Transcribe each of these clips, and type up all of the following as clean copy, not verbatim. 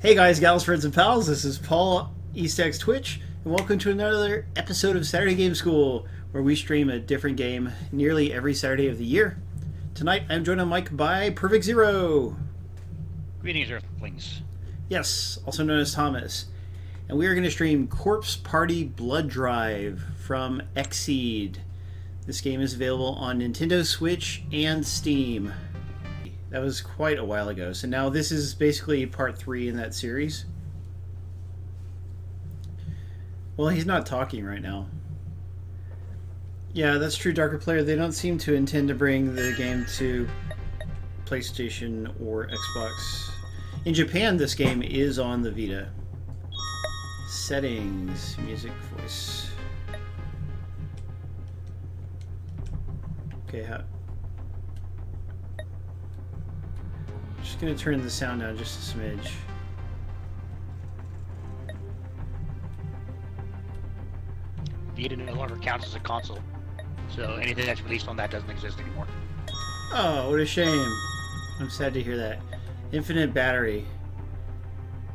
Hey guys, gals, friends, and pals, this is Paul, EastX Twitch, and welcome to another episode of Saturday Game School, where we stream a different game nearly every Saturday of the year. Tonight, I'm joined on mic by Perfect Zero. Greetings, Earthlings. Yes, also known as Thomas. And we are going to stream Corpse Party Blood Drive from XSEED. This game is available on Nintendo Switch and Steam. That was quite a while ago. So now this is basically part 3 in that series. Well, he's not talking right now. Yeah, that's true, Darker Player. They don't seem to intend to bring the game to PlayStation or Xbox. In Japan, this game is on the Vita. Settings, music, voice. Okay, just going to turn the sound down just a smidge. Vita no longer counts as a console, so anything that's released on that doesn't exist anymore. Oh, what a shame. I'm sad to hear that. Infinite battery.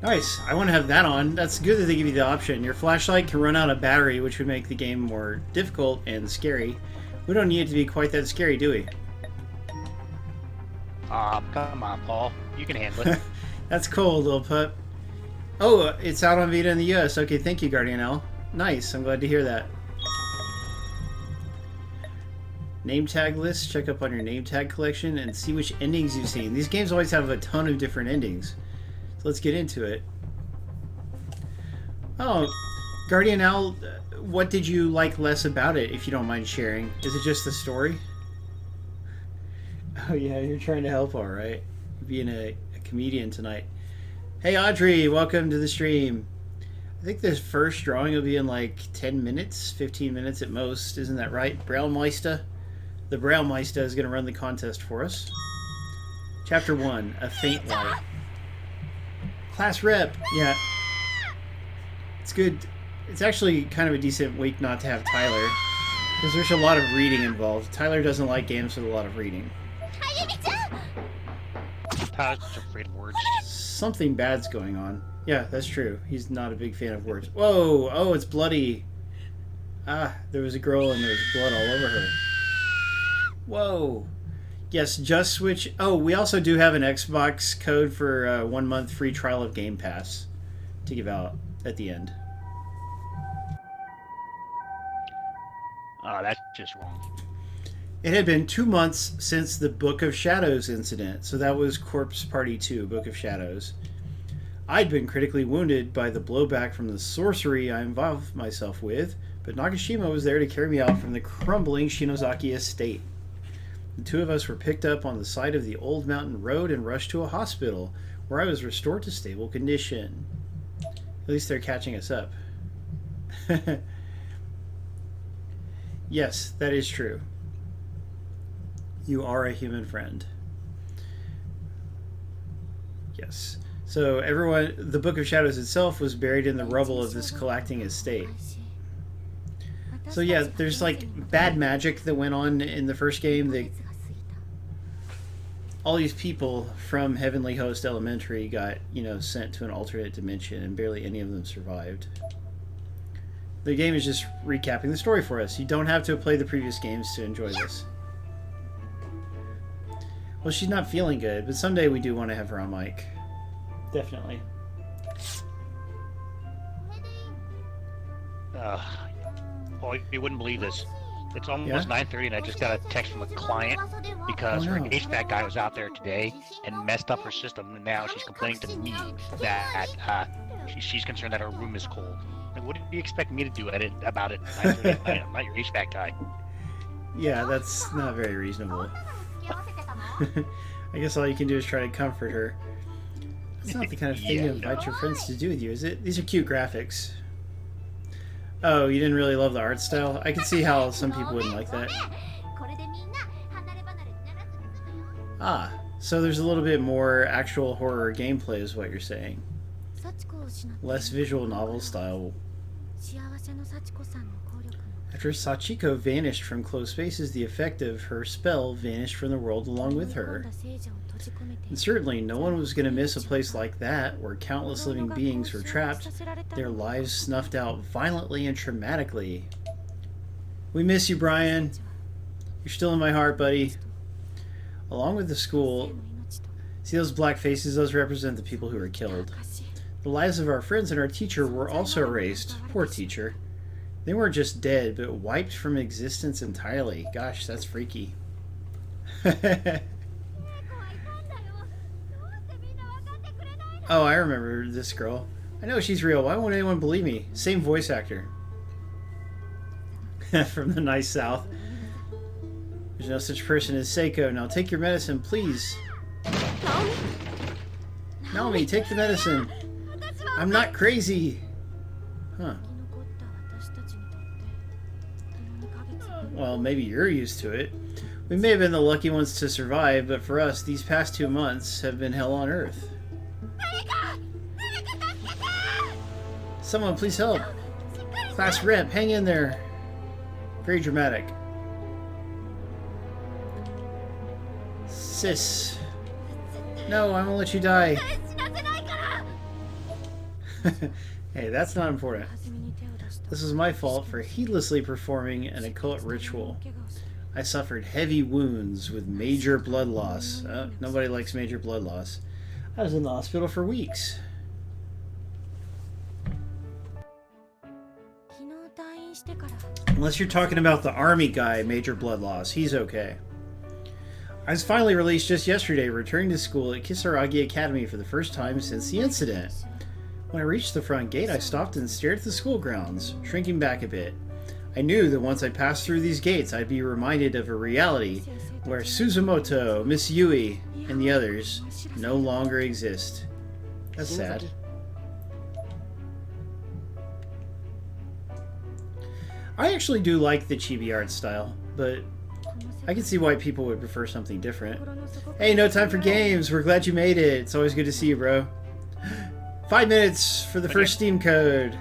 Nice. I want to have that on. That's good that they give you the option. Your flashlight can run out of battery, which would make the game more difficult and scary. We don't need it to be quite that scary, do we? Come on, Paul. You can handle it. That's cool, little pup. Oh, it's out on Vita in the US. Okay, thank you, Guardian L. Nice. I'm glad to hear that. Name tag list. Check up on your name tag collection and see which endings you've seen. These games always have a ton of different endings. So let's get into it. Oh, Guardian L, what did you like less about it, if you don't mind sharing? Is it just the story? Oh yeah, you're trying to help, all right. Being a comedian tonight. Hey Audrey, welcome to the stream. I think this first drawing will be in like 10 minutes, 15 minutes at most. Isn't that right? Braumeister? The Braumeister is going to run the contest for us. Chapter 1, A Faint Light. Class rep, yeah. It's good. It's actually kind of a decent week not to have Tyler, because there's a lot of reading involved. Tyler doesn't like games with a lot of reading. Tyler's just afraid of words. Something bad's going on. Yeah, that's true. He's not a big fan of words. Whoa! Oh, it's bloody. Ah, there was a girl and there was blood all over her. Whoa. Yes, Just Switch. Oh, we also do have an Xbox code for 1 month free trial of Game Pass to give out at the end. That's just wrong. It had been 2 months since the Book of Shadows incident, so that was Corpse Party 2, Book of Shadows. I'd been critically wounded by the blowback from the sorcery I involved myself with, but Nagashima was there to carry me out from the crumbling Shinozaki estate. The two of us were picked up on the side of the old mountain road and rushed to a hospital, where I was restored to stable condition. At least they're catching us up. Yes, that is true. You are a human friend. Yes. So everyone, the Book of Shadows itself was buried in the rubble of this collecting estate. So yeah, there's like bad magic that went on in the first game. All these people from Heavenly Host Elementary got, sent to an alternate dimension, and barely any of them survived. The game is just recapping the story for us. You don't have to play the previous games to enjoy this. Well, she's not feeling good, but someday we do want to have her on mic. Definitely. Paul, you wouldn't believe this. It's almost 9:30 and I just got a text from a client because her HVAC guy was out there today and messed up her system, and now she's complaining to me that she's concerned that her room is cold. Like, what do you expect me to do about it? I'm not your HVAC guy. Yeah, that's not very reasonable. I guess all you can do is try to comfort her. It's not the kind of thing you invite your friends to do with you, is it? These are cute graphics. Oh, you didn't really love the art style? I can see how some people wouldn't like that. Ah, so there's a little bit more actual horror gameplay is what you're saying. Less visual novel style. After Sachiko vanished from close spaces, the effect of her spell vanished from the world along with her. And certainly, no one was going to miss a place like that, where countless living beings were trapped, their lives snuffed out violently and traumatically. We miss you, Brian. You're still in my heart, buddy. Along with the school, see those black faces? Those represent the people who were killed. The lives of our friends and our teacher were also erased. Poor teacher. They weren't just dead, but wiped from existence entirely. Gosh, that's freaky. Oh, I remember this girl. I know she's real. Why won't anyone believe me? Same voice actor. From the nice south. There's no such person as Seiko. Now take your medicine, please. Naomi, take the medicine. I'm not crazy. Huh. Well, maybe you're used to it. We may have been the lucky ones to survive, but for us, these past 2 months have been hell on earth. Someone please help. Class rep, hang in there. Very dramatic. Sis. No, I won't let you die. Hey, that's not important. This was my fault for heedlessly performing an occult ritual. I suffered heavy wounds with major blood loss. Nobody likes major blood loss. I was in the hospital for weeks. Unless you're talking about the army guy, major blood loss. He's okay. I was finally released just yesterday, returning to school at Kisaragi Academy for the first time since the incident. When I reached the front gate, I stopped and stared at the school grounds, shrinking back a bit. I knew that once I passed through these gates, I'd be reminded of a reality where Suzumoto, Miss Yui, and the others no longer exist. That's sad. I actually do like the chibi art style, but I can see why people would prefer something different. Hey, no time for games. We're glad you made it. It's always good to see you, bro. 5 minutes for the first Steam code.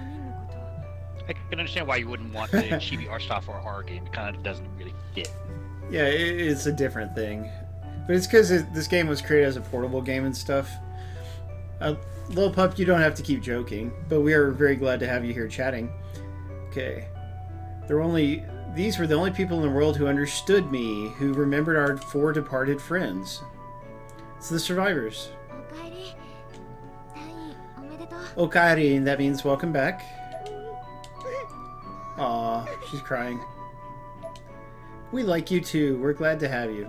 I can understand why you wouldn't want the chibi art style for a horror game. It kind of doesn't really fit. Yeah, it's a different thing. But it's because this game was created as a portable game and stuff. Little Pup, you don't have to keep joking, but we are very glad to have you here chatting. Okay. These were the only people in the world who understood me, who remembered our 4 departed friends. It's the survivors. Okaeri, that means welcome back. Aw, she's crying. We like you too. We're glad to have you.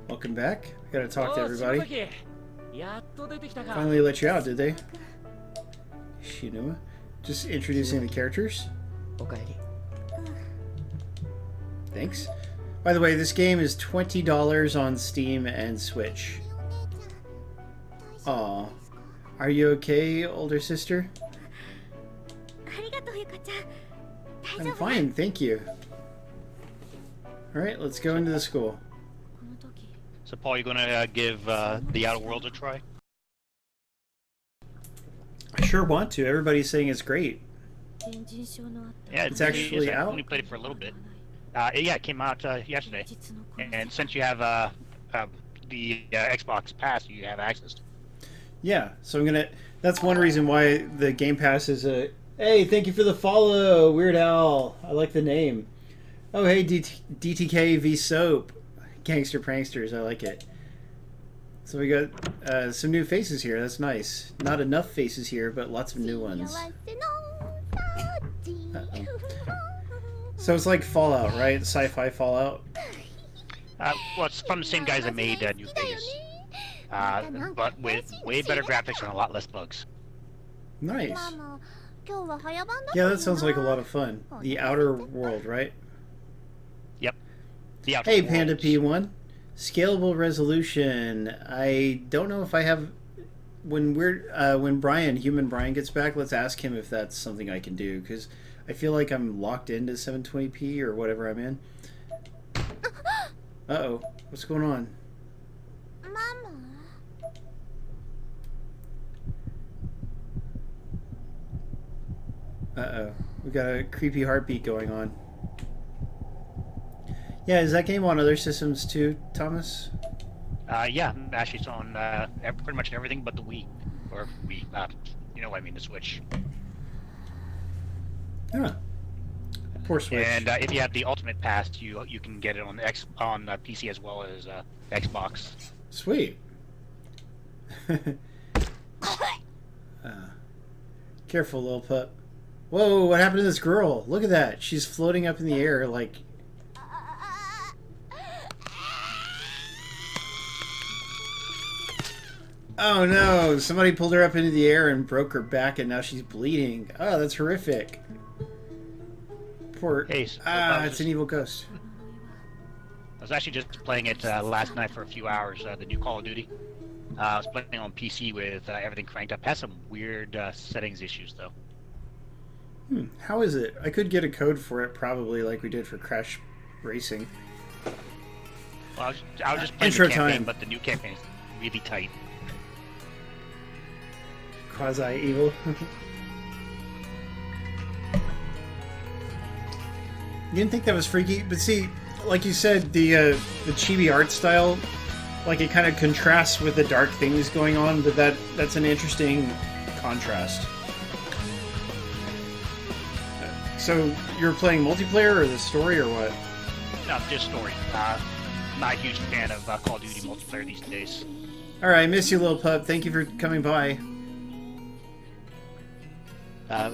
Welcome back. I gotta talk to everybody. Finally let you out, did they? Shinuma? Just introducing the characters? Thanks. By the way, this game is $20 on Steam and Switch. Aw. Are you okay, older sister? I'm fine, thank you. Alright, let's go into the school. So, Paul, you gonna give the Outer Worlds a try? I sure want to. Everybody's saying it's great. Yeah, it's actually out. I only played it for a little bit. Yeah, it came out yesterday. And since you have the Xbox Pass, you have access to it. Yeah, so I'm gonna. That's one reason why the Game Pass is a. Hey, thank you for the follow, Weird Al. I like the name. Oh, hey, DTK v Soap. Gangster Pranksters, I like it. So we got some new faces here, that's nice. Not enough faces here, but lots of new ones. Uh-oh. So it's like Fallout, right? Sci-fi Fallout? Well, it's from the same guys that made New Vegas. But with way better graphics and a lot less bugs. Nice. Yeah, that sounds like a lot of fun. The Outer World, right? Yep. Hey, Panda P1. Scalable resolution. I don't know if I have. When Human Brian gets back, let's ask him if that's something I can do, because I feel like I'm locked into 720p or whatever I'm in. Uh-oh. What's going on? Uh-oh. We got a creepy heartbeat going on. Yeah, is that game on other systems too, Thomas? Yeah, actually, it's on pretty much everything but the Wii, or Wii. You know what I mean, the Switch. Huh. Poor Switch. And if you have the Ultimate Pass, you can get it on PC as well as Xbox. Sweet. Careful, little pup. Whoa, what happened to this girl? Look at that. She's floating up in the air like... Oh no, somebody pulled her up into the air and broke her back and now she's bleeding. Oh, that's horrific. Poor... Hey, so it's an evil ghost. I was actually just playing it last night for a few hours, the new Call of Duty. I was playing on PC with everything cranked up. Has some weird settings issues, though. How is it? I could get a code for it, probably, like we did for Crash Racing. Well, I was just playing Intro the campaign, time. but the new campaign is really tight. Quasi-evil. You didn't think that was freaky? But see, like you said, the chibi art style, like it kind of contrasts with the dark things going on, but that's an interesting contrast. So you're playing multiplayer or the story or what? No, just story. Not a huge fan of Call of Duty multiplayer these days. All right, miss you, little pup. Thank you for coming by.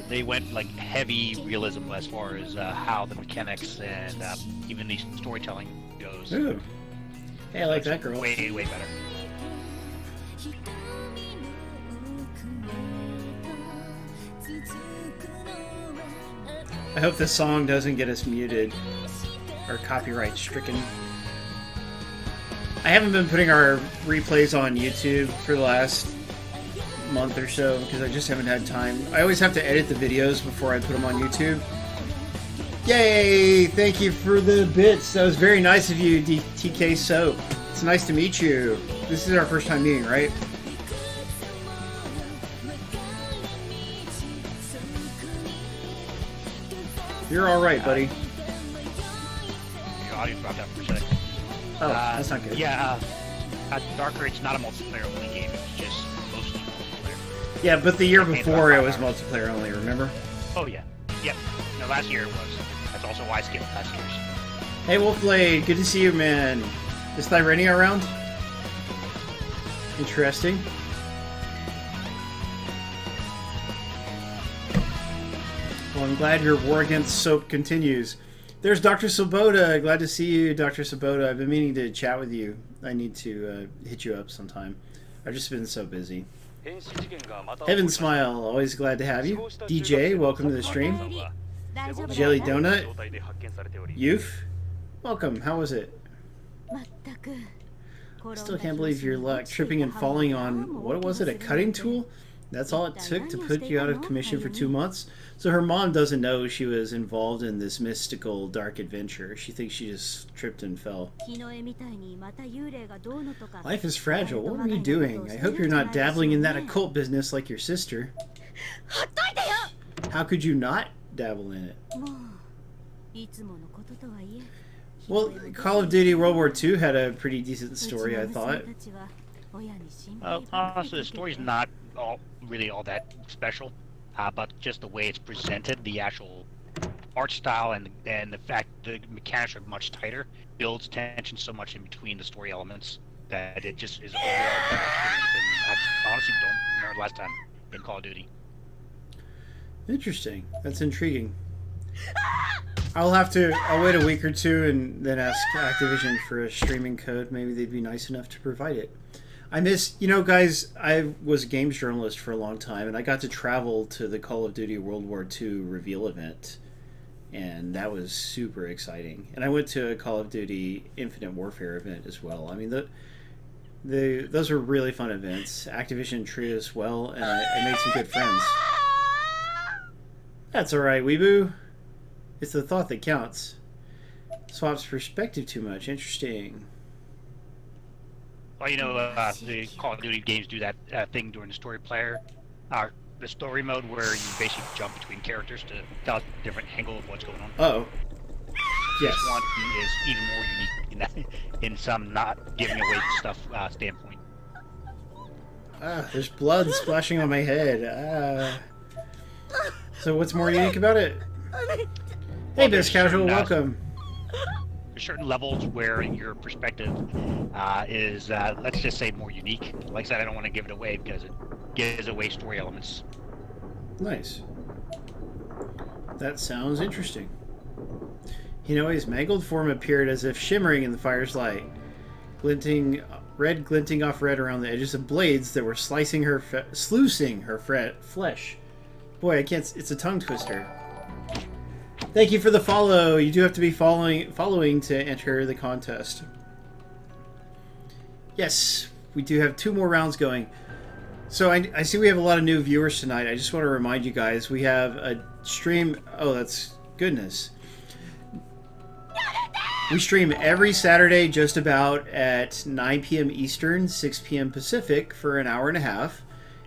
They went like heavy realism as far as how the mechanics and even the storytelling goes. Ooh. Hey, I like that girl. Way, way better. I hope this song doesn't get us muted or copyright stricken. I haven't been putting our replays on YouTube for the last month or so because I just haven't had time. I always have to edit the videos before I put them on YouTube. Yay! Thank you for the bits. That was very nice of you, TK Soap. It's nice to meet you. This is our first time meeting, right? You're all right, buddy. Your audio dropped out for a sec. Oh, that's not good. Yeah, Darker, it's not a multiplayer only game. It's just mostly multiplayer. Yeah, but the year before it was multiplayer only, remember? Oh, yeah. Yep. No, last year it was. That's also why I skipped last year's. Hey, Wolfblade, good to see you, man. Is Thyrenia around? Interesting. Well, I'm glad your war against soap continues. There's Dr. Sabota. Glad to see you, Dr. Sabota. I've been meaning to chat with you. I need to hit you up sometime. I've just been so busy. Heaven Smile, always glad to have you. DJ, welcome to the stream. Jelly Donut. Youth, welcome. How was it? Still can't believe your luck. Tripping and falling on, what was it, a cutting tool? That's all it took to put you out of commission for 2 months? So her mom doesn't know she was involved in this mystical, dark adventure. She thinks she just tripped and fell. Life is fragile. What were you doing? I hope you're not dabbling in that occult business like your sister. How could you not dabble in it? Well, Call of Duty World War II had a pretty decent story, I thought. Honestly, the story's not really all that special, but just the way it's presented, the actual art style, and the fact the mechanics are much tighter, builds tension so much in between the story elements that it just is overall better experience than I honestly don't remember the last time in Call of Duty. Interesting. That's intriguing. I'll wait a week or two and then ask Activision for a streaming code. Maybe they'd be nice enough to provide it. Guys, I was a games journalist for a long time, and I got to travel to the Call of Duty World War II reveal event, and that was super exciting. And I went to a Call of Duty Infinite Warfare event as well. I mean, those were really fun events. Activision treated us well, and I made some good friends. That's alright, Weeboo. It's the thought that counts. Swaps perspective too much. Interesting. Well, the Call of Duty games do that thing during the story player, the story mode where you basically jump between characters to tell a different angle of what's going on. Oh. Yes. This one is even more unique in that, in some not giving away stuff standpoint. There's blood splashing on my head. So what's more unique about it? Hey, Best Casual, welcome. There's certain levels where your perspective is, let's just say, more unique. Like I said, I don't want to give it away because it gives away story elements. Nice. That sounds interesting. Hinoe's mangled form appeared as if shimmering in the fire's light, glinting off red around the edges of blades that were sluicing her flesh. Boy, I can't. It's a tongue twister. Thank you for the follow. You do have to be following to enter the contest. Yes, we do have 2 more rounds going. So I see we have a lot of new viewers tonight. I just want to remind you guys we have a stream. Oh, that's goodness. We stream every Saturday just about at 9 p.m. Eastern, 6 p.m. Pacific for an hour and a half.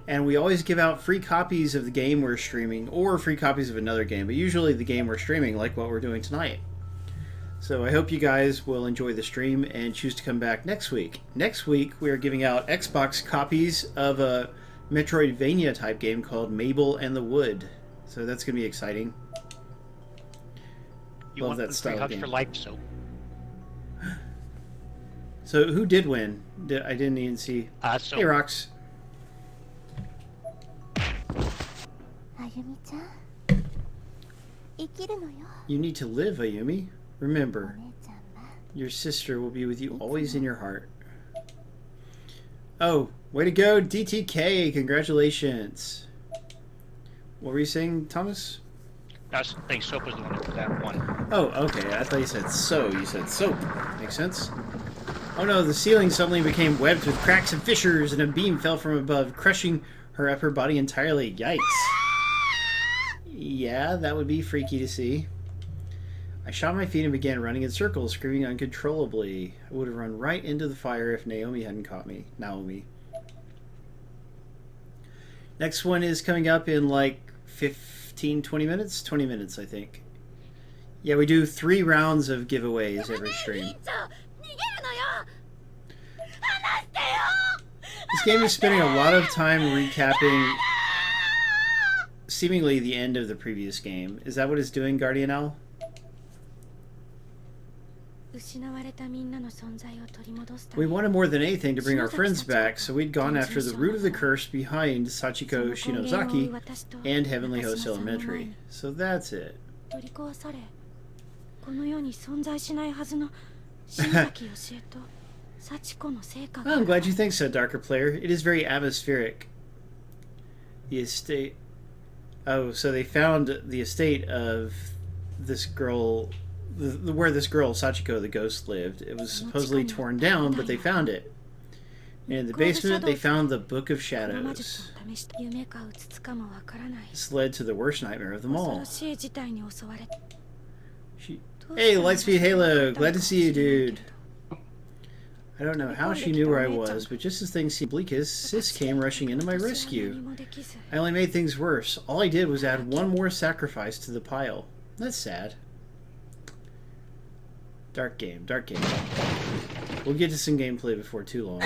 And we always give out free copies of the game we're streaming or free copies of another game, but usually the game we're streaming, like what we're doing tonight. So I hope you guys will enjoy the stream and choose to come back next week. Next week, we are giving out Xbox copies of a Metroidvania type game called Mabel and the Wood. So that's going to be exciting. You Love want that style of game. for life, so. So who did win? I didn't even see. Hey, Rox. You need to live, Ayumi. Remember, your sister will be with you always in your heart. Oh, way to go, DTK! Congratulations. What were you saying, Thomas? I was saying Soap was the one that won. Oh, okay. I thought you said so. You said soap. Makes sense. Oh no, the ceiling suddenly became webbed with cracks and fissures, and a beam fell from above, crushing her upper body entirely. Yikes. Yeah, that would be freaky to see. I shot my feet and began running in circles, screaming uncontrollably. I would have run right into the fire if Naomi hadn't caught me. Naomi. Next one is coming up in like 15, 20 minutes? 20 minutes, I think. Yeah, we do 3 rounds of giveaways every stream. This game is spending a lot of time recapping seemingly the end of the previous game. Is that what it's doing, Guardian Owl? We wanted more than anything to bring our friends back, so we'd gone after the root of the curse behind Sachiko Shinozaki and Heavenly Host Elementary. So that's it. I'm glad you think so, Darker Player. It is very atmospheric. The estate... Oh, so they found the estate of this girl... where this girl, Sachiko the ghost, lived. It was supposedly torn down, but they found it. And in the basement, they found the Book of Shadows. This led to the worst nightmare of them all. Hey, Lightspeed Halo! Glad to see you, dude. I don't know how she knew where I was, but just as things seemed bleakest, Sis came rushing into my rescue. I only made things worse. All I did was add one more sacrifice to the pile. That's sad. Dark game, dark game. We'll get to some gameplay before too long.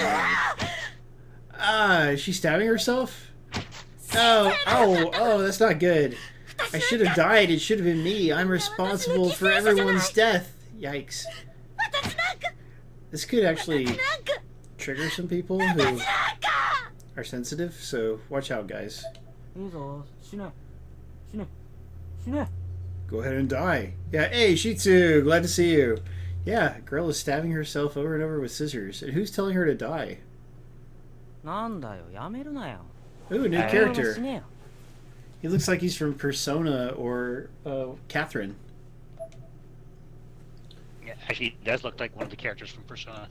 Is she stabbing herself? Oh, that's not good. I should have died. It should have been me. I'm responsible for everyone's death. Yikes. This could actually trigger some people who are sensitive, so watch out, guys. Go ahead and die. Yeah, hey, Shitsu, glad to see you. Yeah, girl is stabbing herself over and over with scissors. And who's telling her to die? Ooh, new character. He looks like he's from Persona or Catherine. Yeah, actually, he does look like one of the characters from Persona.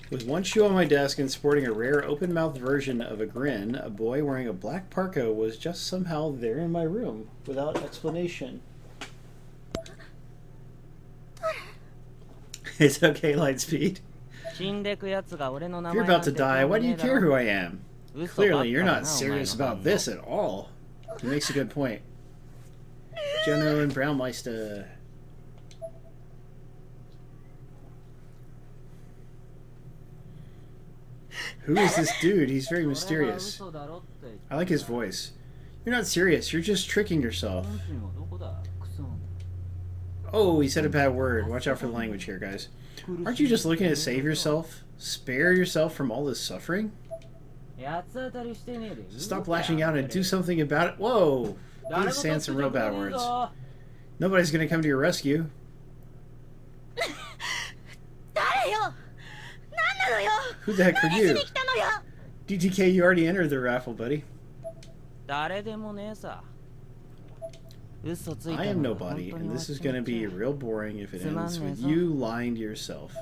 With one shoe on my desk and sporting a rare open-mouthed version of a grin, a boy wearing a black parka was just somehow there in my room, without explanation. It's okay, Lightspeed. If you're about to die, why do you care who I am? Clearly, you're not serious about this at all. He makes a good point. Jono and Braumeister. Who is this dude? He's very mysterious. I like his voice. You're not serious. You're just tricking yourself. Oh, he said a bad word. Watch out for the language here, guys. Aren't you just looking to save yourself? Spare yourself from all this suffering? Stop lashing out and do something about it. Whoa! He's saying some real bad words. Nobody's gonna come to your rescue. Who the heck are you? DTK, you already entered the raffle, buddy. I am nobody, and this is gonna be real boring if it ends with you lying to yourself.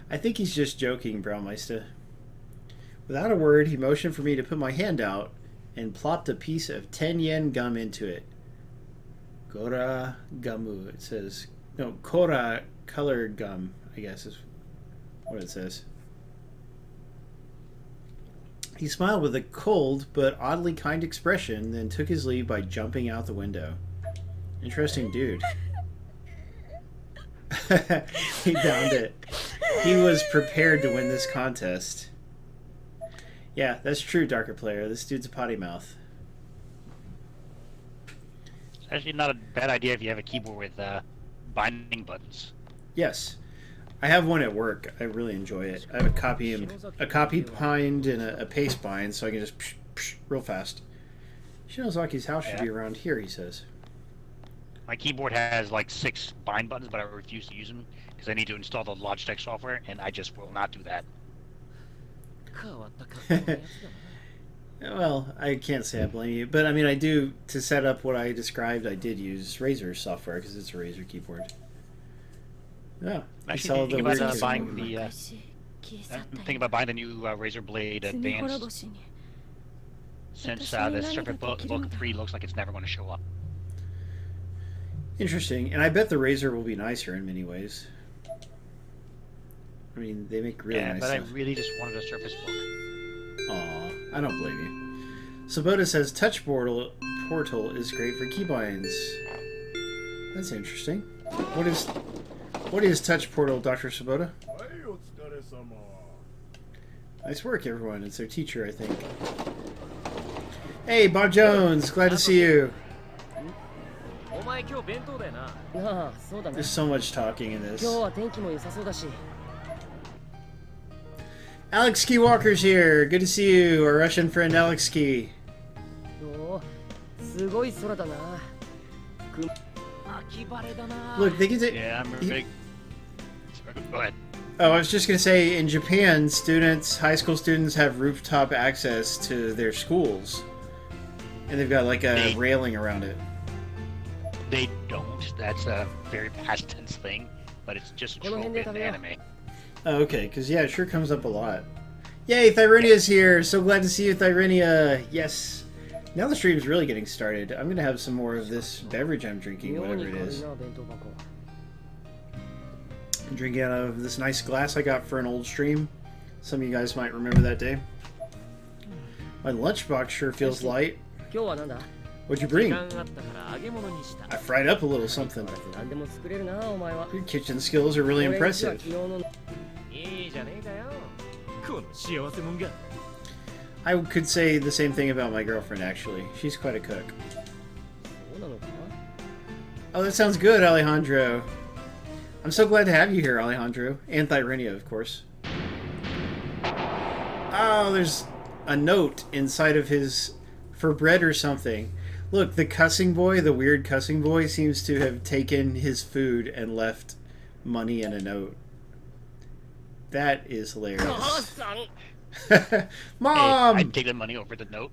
I think he's just joking, Braumeister. Without a word, he motioned for me to put my hand out and plopped a piece of 10 yen gum into it. Gora gamu, it says. No, Kora colored gum, I guess is what it says. He smiled with a cold but oddly kind expression, then took his leave by jumping out the window. Interesting dude. He downed it. He was prepared to win this contest. Yeah, that's true, Darker Player. This dude's a potty mouth. It's actually not a bad idea if you have a keyboard with binding buttons. Yes. I have one at work. I really enjoy it. I have a copy bind and a paste bind, so I can just real fast. Shinozaki's house should be around here, he says. My keyboard has like 6 bind buttons, but I refuse to use them because I need to install the Logitech software, and I just will not do that. Well, I can't say I blame you, but I mean, I do, to set up what I described, I did use Razer software because it's a Razer keyboard. Yeah, actually, thinking about buying the. I'm thinking about buying the new Razer Blade Advanced, since the Surface Book 3 looks like it's never going to show up. Interesting, and I bet the Razer will be nicer in many ways. I mean, they make really nice stuff. Yeah, but I really just wanted a Surface Book. Aw, I don't blame you. Sabota says Touch Portal is great for keybinds. That's interesting. What is Touch Portal, Dr. Sabota? Nice work, everyone. It's their teacher, I think. Hey, Bob Jones. Glad to see you. There's so much talking in this. Alex Ski Walker's here. Good to see you, our Russian friend Alex Ski. Look, they get to... Yeah, I'm a big... Go ahead. Oh, I was just going to say, in Japan, high school students have rooftop access to their schools. And they've got like a railing around it. They don't. That's a very past tense thing, but it's just a trope in anime. Oh, okay, because yeah, it sure comes up a lot. Yay, Thyrenia's here! So glad to see you, Thyrenia! Yes! Now the stream's really getting started. I'm gonna have some more of this beverage I'm drinking, whatever it is. I'm drinking out of this nice glass I got for an old stream. Some of you guys might remember that day. My lunchbox sure feels light. What'd you bring? I fried up a little something. Your kitchen skills are really impressive. I could say the same thing about my girlfriend, actually. She's quite a cook. Oh, that sounds good, Alejandro. I'm so glad to have you here, Alejandro. And Thyrenia, of course. Oh, there's a note inside of his... for bread or something. Look, the cussing boy, the weird cussing boy, seems to have taken his food and left money and a note. That is hilarious. Mom! Hey, I'd take the money over the note.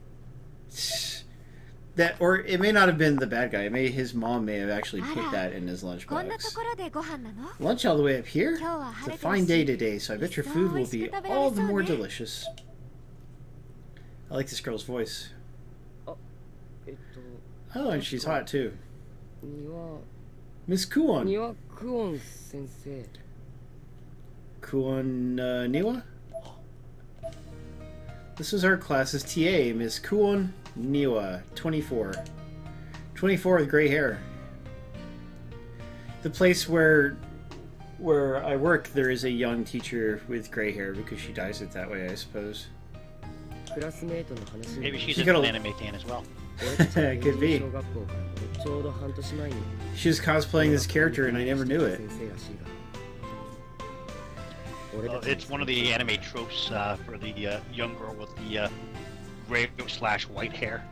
That, or it may not have been the bad guy. His mom may have actually put that in his lunchbox. Lunch all the way up here? It's a fine day today, so I bet your food will be all the more delicious. I like this girl's voice. Oh, and she's hot too. Miss Kuon. Kuon Niwa? This is our class's TA, Miss Kuon Niwa, 24. 24 with gray hair. The place where I work, there is a young teacher with gray hair because she dyes it that way, I suppose. Maybe she's got an a- anime fan as well. Could be. She was cosplaying this character and I never knew it. It's one of the anime tropes for the young girl with the gray/white hair.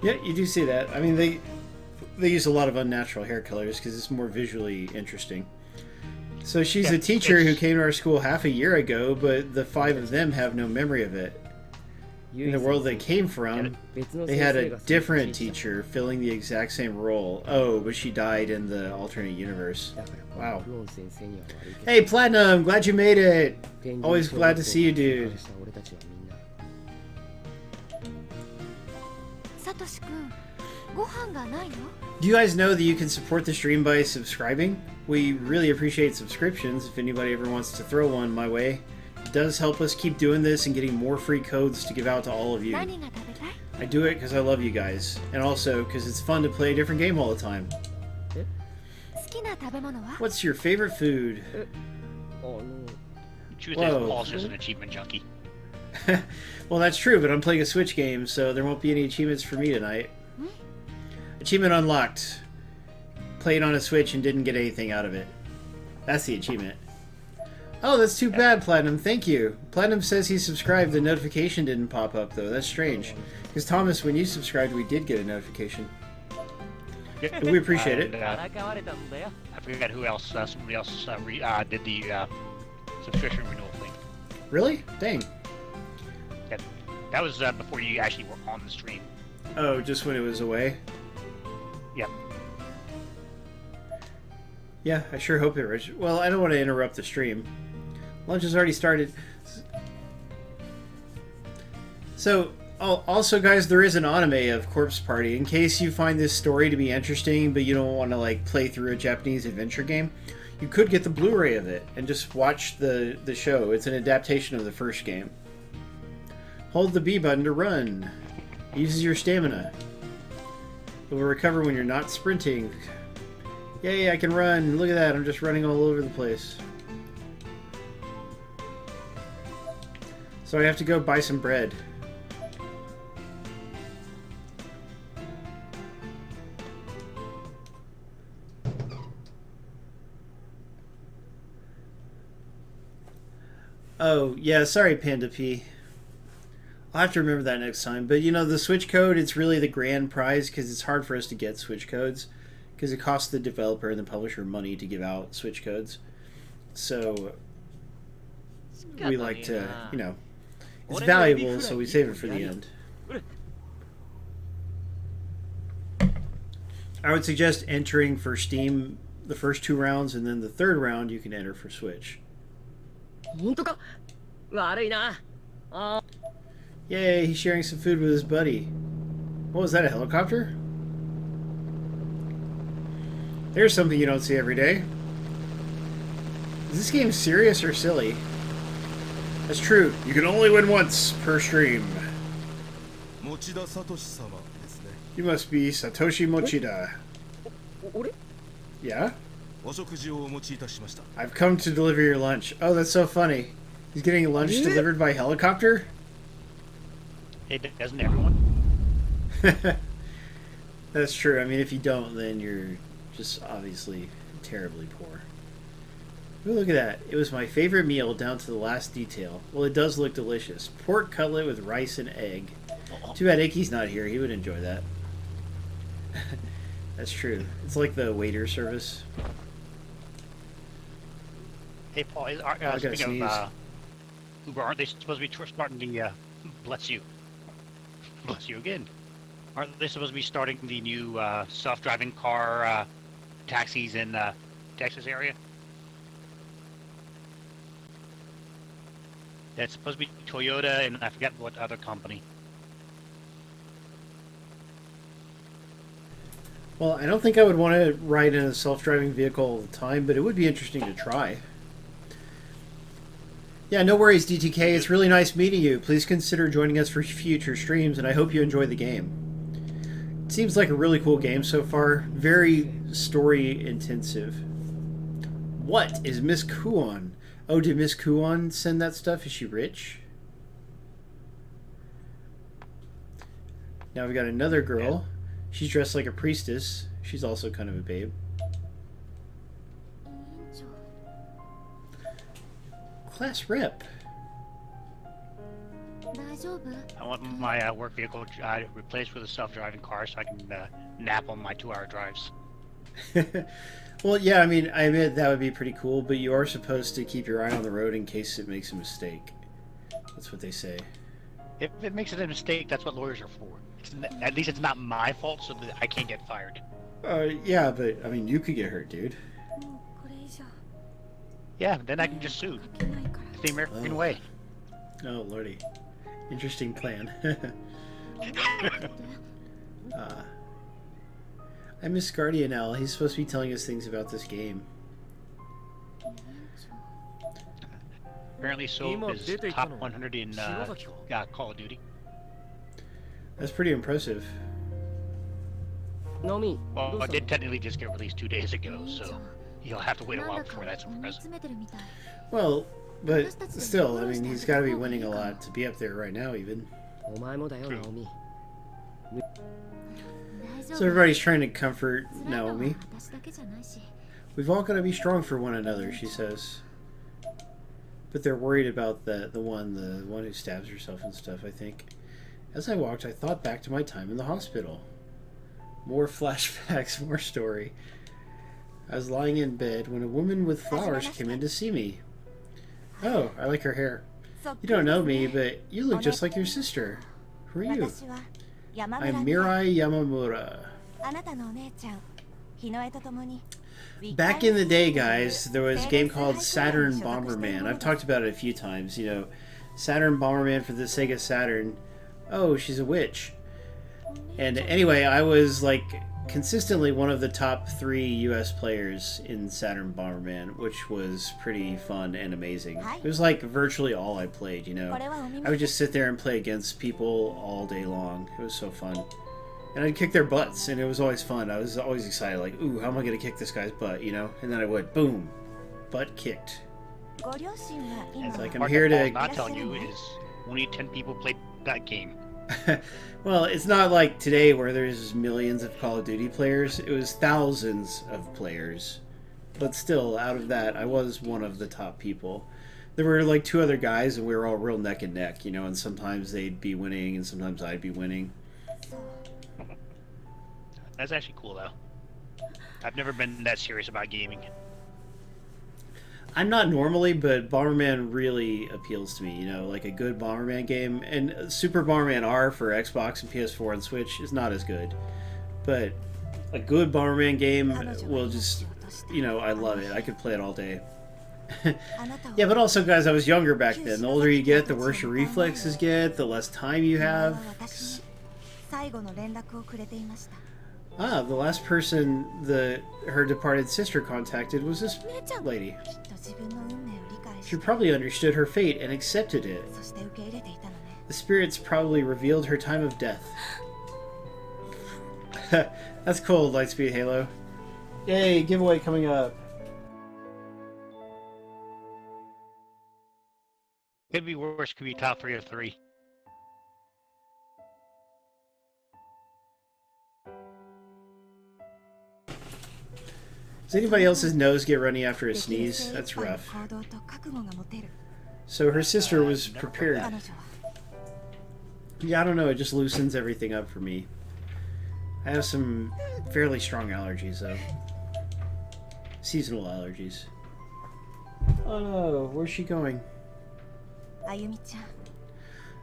Yeah, you do see that. I mean, they use a lot of unnatural hair colors because it's more visually interesting. So she's a teacher who came to our school half a year ago, but the 5 of them have no memory of it. In the world they came from, they had a different teacher filling the exact same role. Oh, but she died in the alternate universe. Wow. Hey, Platinum! Glad you made it! Always glad to see you, dude. Do you guys know that you can support the stream by subscribing? We really appreciate subscriptions if anybody ever wants to throw one my way. It does help us keep doing this and getting more free codes to give out to all of you. I do it because I love you guys, and also because it's fun to play a different game all the time. What's your favorite food? Truth is, Paul's just an achievement junkie. Well, that's true, but I'm playing a Switch game, so there won't be any achievements for me tonight. Achievement unlocked. Played on a Switch and didn't get anything out of it. That's the achievement. Oh, that's too bad, Platinum. Thank you. Platinum says he subscribed. The notification didn't pop up, though. That's strange. Because, Thomas, when you subscribed, we did get a notification. And we appreciate it. I forget who else. Somebody else did the subscription renewal thing. Really? Dang. That was before you actually were on the stream. Oh, just when it was away? Yep. Yeah, I sure hope it was. Well, I don't want to interrupt the stream. Lunch has already started. So, also, guys, there is an anime of Corpse Party. In case you find this story to be interesting, but you don't want to, like, play through a Japanese adventure game, you could get the Blu-ray of it and just watch the show. It's an adaptation of the first game. Hold the B button to run. It uses your stamina. It will recover when you're not sprinting. Yay, I can run. Look at that. I'm just running all over the place. So I have to go buy some bread. Oh, yeah, sorry, Panda P. I'll have to remember that next time. But, you know, the Switch code, it's really the grand prize because it's hard for us to get Switch codes because it costs the developer and the publisher money to give out Switch codes. So we like to, you know, it's valuable, so we save it for the end. I would suggest entering for Steam the first 2 rounds, and then the 3rd round you can enter for Switch. Yay, he's sharing some food with his buddy. What was that, a helicopter? There's something you don't see every day. Is this game serious or silly? That's true. You can only win once per stream. You must be Satoshi Mochida. Yeah? I've come to deliver your lunch. Oh, that's so funny. He's getting lunch delivered by helicopter? It doesn't everyone? That's true. I mean, if you don't, then you're just obviously terribly poor. Ooh, look at that. It was my favorite meal down to the last detail. Well, it does look delicious. Pork cutlet with rice and egg. Too bad Icky's not here. He would enjoy that. That's true. It's like the waiter service. Hey, Paul, speaking of Uber, aren't they supposed to be starting the, bless you again, aren't they supposed to be starting the new self-driving car taxis in Texas area? That's supposed to be Toyota and I forget what other company. Well, I don't think I would want to ride in a self-driving vehicle all the time, but it would be interesting to try. Yeah, no worries, DTK. It's really nice meeting you. Please consider joining us for future streams, and I hope you enjoy the game. It seems like a really cool game so far. Very story intensive. What is Miss Kuon? Oh, did Miss Kuon send that stuff? Is she rich? Now we got another girl. She's dressed like a priestess. She's also kind of a babe. Class rep. I want my work vehicle replaced with a self-driving car so I can nap on my 2-hour drives. Well, yeah, I mean, I admit that would be pretty cool, but you are supposed to keep your eye on the road in case it makes a mistake. That's what they say. If it makes it a mistake, that's what lawyers are for. At least it's not my fault, so that I can't get fired. Yeah, but, I mean, you could get hurt, dude. Yeah, then I can just sue. It's the American way. Oh, lordy. Interesting plan. I miss Guardian L. He's supposed to be telling us things about this game. Apparently so is top 100 in Call of Duty. That's pretty impressive. Well, it did technically just get released 2 days ago, so you'll have to wait a while before that's impressive. Well, but still, I mean, he's got to be winning a lot to be up there right now, even. True. So everybody's trying to comfort Naomi. We've all got to be strong for one another, she says. But they're worried about the one who stabs herself and stuff, I think. As I walked, I thought back to my time in the hospital. More flashbacks, more story. I was lying in bed when a woman with flowers came in to see me. Oh, I like her hair. You don't know me, but you look just like your sister. Who are you? I'm Mirai Yamamura. Back in the day, guys, there was a game called Saturn Bomberman. I've talked about it a few times. You know, Saturn Bomberman for the Sega Saturn. Oh, she's a witch. And anyway, I was like consistently one of the top 3 US players in Saturn Bomberman, which was pretty fun and amazing. It was like virtually all I played, you know. I would just sit there and play against people all day long. It was so fun. And I'd kick their butts, and it was always fun. I was always excited, like, ooh, how am I going to kick this guy's butt, you know? And then I would, boom, butt kicked. It's like, I'm here to... not telling you is only 10 people played that game. Well, it's not like today where there's millions of Call of Duty players. It was thousands of players. But still, out of that, I was one of the top people. There were like 2 other guys, and we were all real neck and neck, you know, and sometimes they'd be winning, and sometimes I'd be winning. That's actually cool, though. I've never been that serious about gaming. I'm not normally, but Bomberman really appeals to me, you know, like a good Bomberman game. And Super Bomberman R for Xbox and PS4 and Switch is not as good. But a good Bomberman game will just, you know, I love it. I could play it all day. Yeah, but also, guys, I was younger back then. The older you get, the worse your reflexes get, the less time you have. Ah, the last person her departed sister contacted was this lady. She probably understood her fate and accepted it. The spirits probably revealed her time of death. That's cool, Lightspeed Halo. Yay, giveaway coming up. Could be worse, could be top 3 of 3. Does anybody else's nose get runny after a sneeze? That's rough. So her sister was prepared. Yeah, I don't know, it just loosens everything up for me. I have some fairly strong allergies, though. Seasonal allergies. Oh no, where's she going?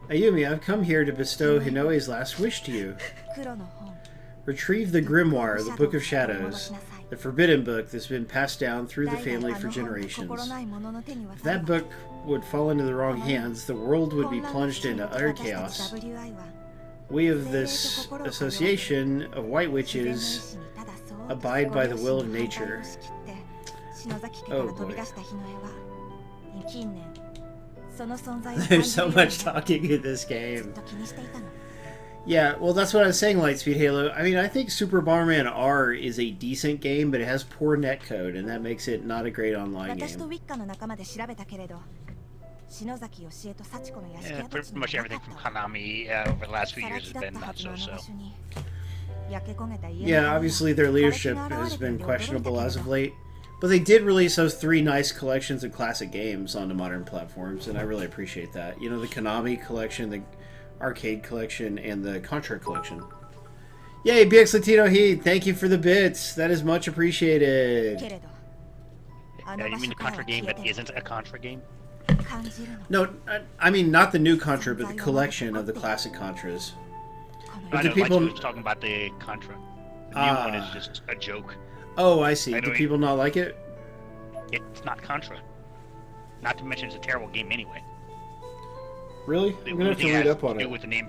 Ayumi, I've come here to bestow Hinoe's last wish to you. Retrieve the grimoire, the Book of Shadows, the forbidden book that's been passed down through the family for generations. If that book would fall into the wrong hands, the world would be plunged into utter chaos. We of this association of white witches abide by the will of nature. Oh boy. There's so much talking in this game. Yeah, well, that's what I was saying, Lightspeed Halo. I mean, I think Super Bomberman R is a decent game, but it has poor netcode, and that makes it not a great online game. Yeah, pretty much everything from Konami over the last few years has been not so. Yeah, obviously their leadership has been questionable as of late. But they did release those 3 nice collections of classic games onto modern platforms, and I really appreciate that. You know, the Konami collection, the Arcade collection, and the Contra collection. Yay, BX Latino Heat! Thank you for the bits! That is much appreciated! Yeah, you mean the Contra game that isn't a Contra game? No, I mean not the new Contra, but the collection of the classic Contras. But do people... was talking about the Contra. The new one is just a joke. Oh, I see. Do people not like it? It's not Contra. Not to mention it's a terrible game anyway. Really? I'm gonna have to read up on it. With the name.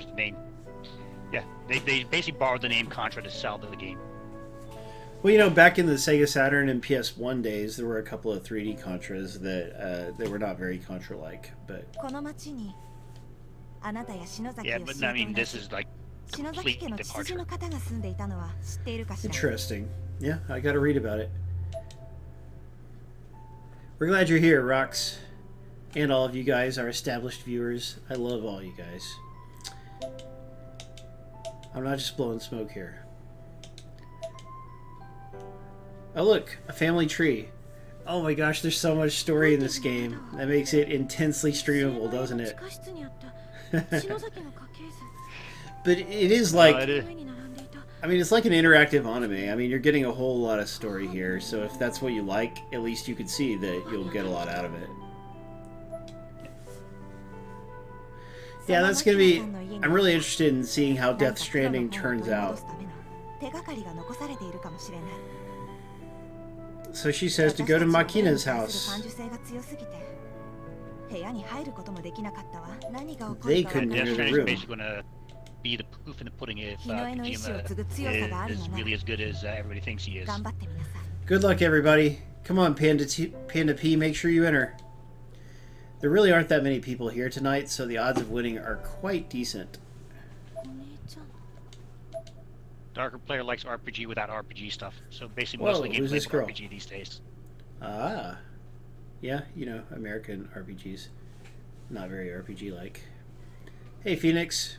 Yeah, they basically borrowed the name Contra to sell the game. Well, you know, back in the Sega Saturn and PS1 days, there were a couple of 3D Contras that they were not very Contra-like, but... Yeah, but I mean, this is like complete departure. Interesting. Yeah, I gotta read about it. We're glad you're here, Rox. And all of you guys, our established viewers. I love all you guys. I'm not just blowing smoke here. Oh look, a family tree. Oh my gosh, there's so much story in this game. That makes it intensely streamable, doesn't it? But it is like... I mean, it's like an interactive anime. I mean, you're getting a whole lot of story here, so if that's what you like, at least you could see that you'll get a lot out of it. Yeah, that's gonna be... I'm really interested in seeing how Death Stranding turns out. So she says to go to Makina's house. They couldn't enter the room. Basically gonna be the proof in the pudding if Kojima is really as good as everybody thinks he is. Good luck, everybody. Come on, Panda P, make sure you enter. There really aren't that many people here tonight, so the odds of winning are quite decent. Darker player likes RPG without RPG stuff, so basically most of the games play RPG these days. Ah. Yeah, you know, American RPGs. Not very RPG-like. Hey, Phoenix.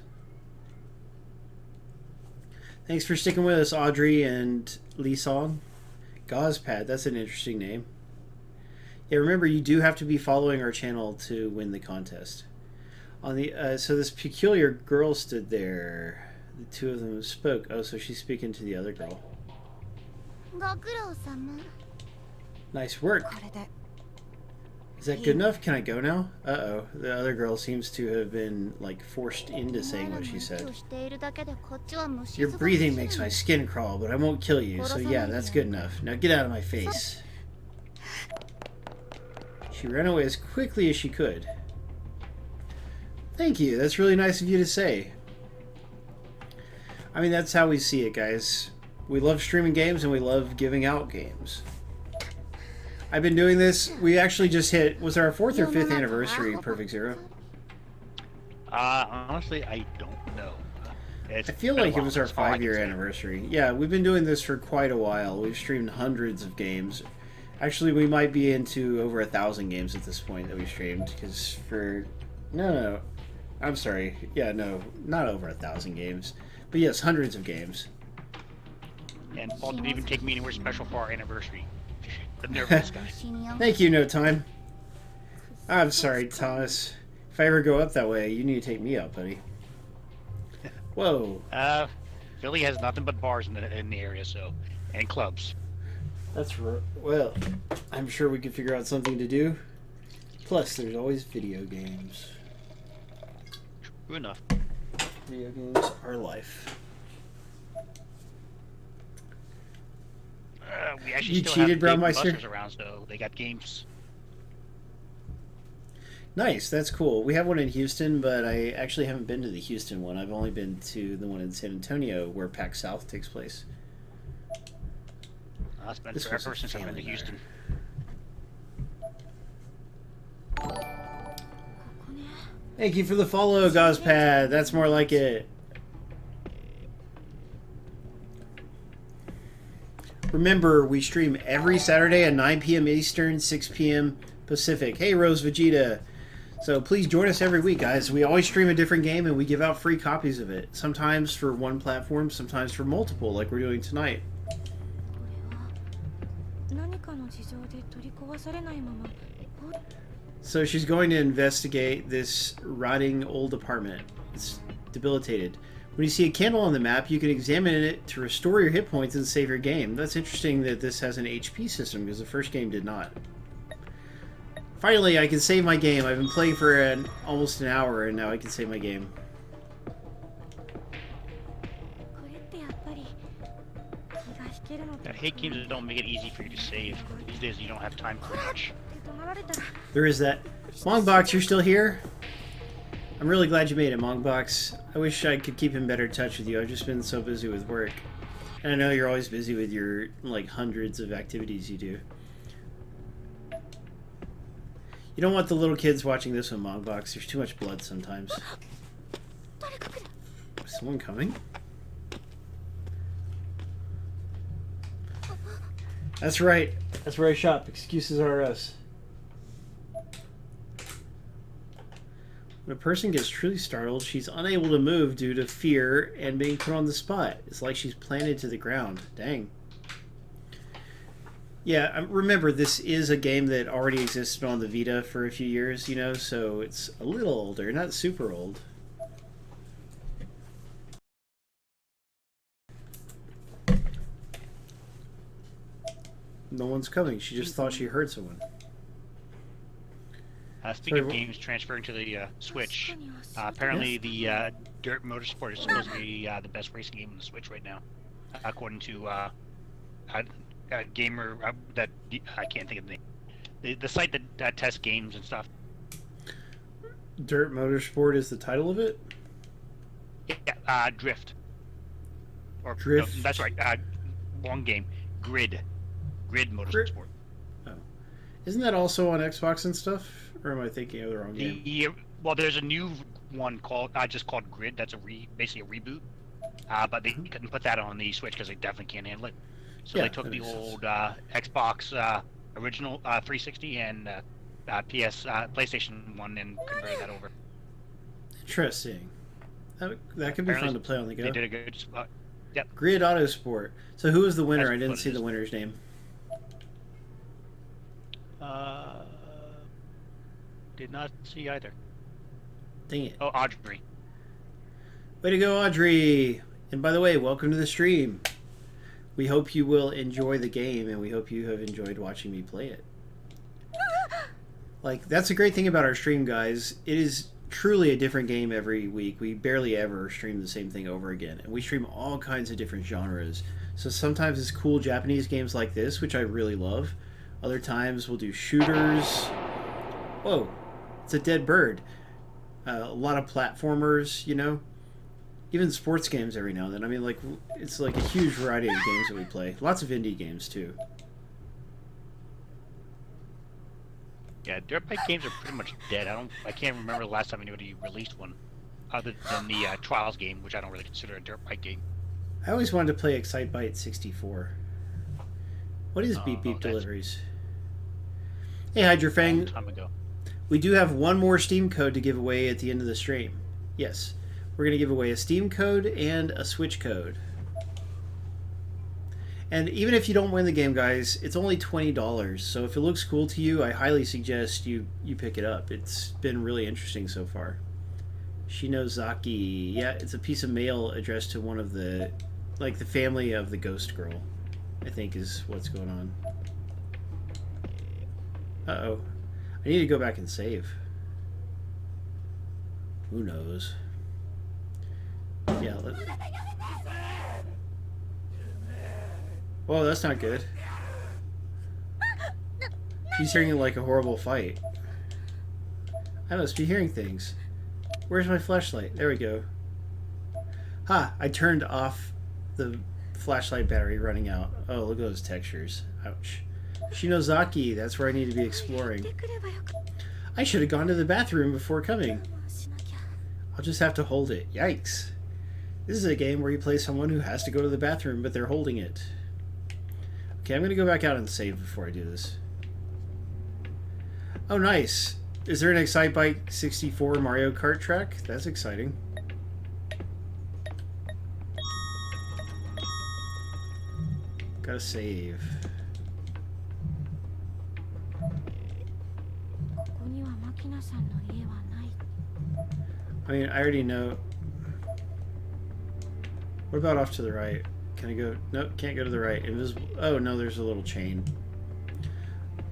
Thanks for sticking with us, Audrey and Lee Song. Gauspad, that's an interesting name. Yeah, remember, you do have to be following our channel to win the contest. On the so this peculiar girl stood there. The two of them spoke. Oh, so she's speaking to the other girl. Nice work. Is that good enough? Can I go now? Uh-oh. The other girl seems to have been, like, forced into saying what she said. Your breathing makes my skin crawl, but I won't kill you, so yeah, that's good enough. Now get out of my face. She ran away as quickly as she could. Thank you. That's really nice of you to say. I mean, that's how we see it, guys. We love streaming games and we love giving out games. I've been doing this. We actually just hit... Was our 4th or 5th anniversary, Perfect Zero? Honestly, I don't know. I feel like it was our 5-year anniversary. Yeah, we've been doing this for quite a while. We've streamed hundreds of games. Actually, we might be into over 1,000 games at this point that we've streamed. Because for... No. I'm sorry. Yeah, no. Not over 1,000 games. But yes, hundreds of games. And Paul didn't even take me anywhere special for our anniversary. The nervous guy. Thank you, No Time. I'm sorry, Thomas. If I ever go up that way, you need to take me up, buddy. Whoa. Philly has nothing but bars in the area, so, and clubs. That's well. I'm sure we could figure out something to do. Plus, there's always video games. True enough. Video games are life. We actually you still cheated, have Brown Dave Meister? Buster's around, so they got games. Nice, that's cool. We have one in Houston, but I actually haven't been to the Houston one. I've only been to the one in San Antonio, where PAX South takes place. It's been forever since I've been to Houston. Thank you for the follow, Gozpad. That's more like it. Remember, we stream every Saturday at 9 p.m. Eastern, 6 p.m. Pacific. Hey, Rose Vegeta. So please join us every week, guys. We always stream a different game, and we give out free copies of it. Sometimes for one platform, sometimes for multiple, like we're doing tonight. So she's going to investigate this rotting old apartment. It's debilitated. When you see a candle on the map, you can examine it to restore your hit points and save your game. That's interesting that this has an HP system, because the first game did not. Finally, I can save my game. I've been playing for almost an hour, and now I can save my game. I hate games that don't make it easy for you to save. These days you don't have time for much. There is that. Mongbox, you're still here? I'm really glad you made it, Mongbox. I wish I could keep in better touch with you. I've just been so busy with work. And I know you're always busy with your, like, hundreds of activities you do. You don't want the little kids watching this one, Mongbox. There's too much blood sometimes. Is someone coming? That's right. That's where I shop. Excuses are us. When a person gets truly startled, she's unable to move due to fear and being put on the spot. It's like she's planted to the ground. Dang. Yeah, remember, this is a game that already existed on the Vita for a few years, you know, so it's a little older, not super old. No one's coming. She just thought she heard someone. Speaking of games transferring to the Switch, apparently the Dirt Motorsport is supposed to be the best racing game on the Switch right now, according to a gamer that I can't think of the name. The site that tests games and stuff. Dirt Motorsport is the title of it? Yeah, Drift. Or Drift? No, that's right. Wrong game. Grid Motorsport. Oh. Isn't that also on Xbox and stuff? Or am I thinking of the wrong game? Well, there's a new one called Grid. That's basically a reboot. But they couldn't put that on the Switch because they definitely can't handle it. So they took the old Xbox original 360 and PlayStation 1 and converted that over. Interesting. That could be fun to play on the go. They did a good spot. Yep. Grid Autosport. So who was the winner? I didn't see the winner's name. Did not see either. Dang it. Oh, Audrey. Way to go, Audrey! And by the way, welcome to the stream. We hope you will enjoy the game, and we hope you have enjoyed watching me play it. Like, that's a great thing about our stream, guys. It is truly a different game every week. We barely ever stream the same thing over again. And we stream all kinds of different genres. So sometimes it's cool Japanese games like this, which I really love. Other times we'll do shooters. Whoa, it's a dead bird. A lot of platformers, you know. Even sports games every now and then. I mean, like, it's like a huge variety of games that we play. Lots of indie games, too. Yeah, dirt bike games are pretty much dead. I can't remember the last time anybody released one, other than the Trials game, which I don't really consider a dirt bike game. I always wanted to play Excitebike 64. What is Beep Beep Deliveries? Hey, Hydrofang. Time ago. We do have one more Steam code to give away at the end of the stream. Yes. We're going to give away a Steam code and a Switch code. And even if you don't win the game, guys, it's only $20. So if it looks cool to you, I highly suggest you pick it up. It's been really interesting so far. Shinozaki. Yeah, it's a piece of mail addressed to one of the, like, the family of the ghost girl, I think is what's going on. Uh-oh. I need to go back and save. Who knows? Yeah, whoa, that's not good. She's hearing like a horrible fight. I must be hearing things. Where's my flashlight? There we go. Ha! I turned off the flashlight battery running out. Oh, look at those textures. Ouch. Shinozaki, that's where I need to be exploring. I should have gone to the bathroom before coming. I'll just have to hold it. Yikes. This is a game where you play someone who has to go to the bathroom, but they're holding it. Okay, I'm going to go back out and save before I do this. Oh, nice. Is there an Excitebike 64 Mario Kart track? That's exciting. Gotta save. I mean, I already know. What about off to the right? Can I go? Nope, can't go to the right. Invisible. Oh, no, there's a little chain.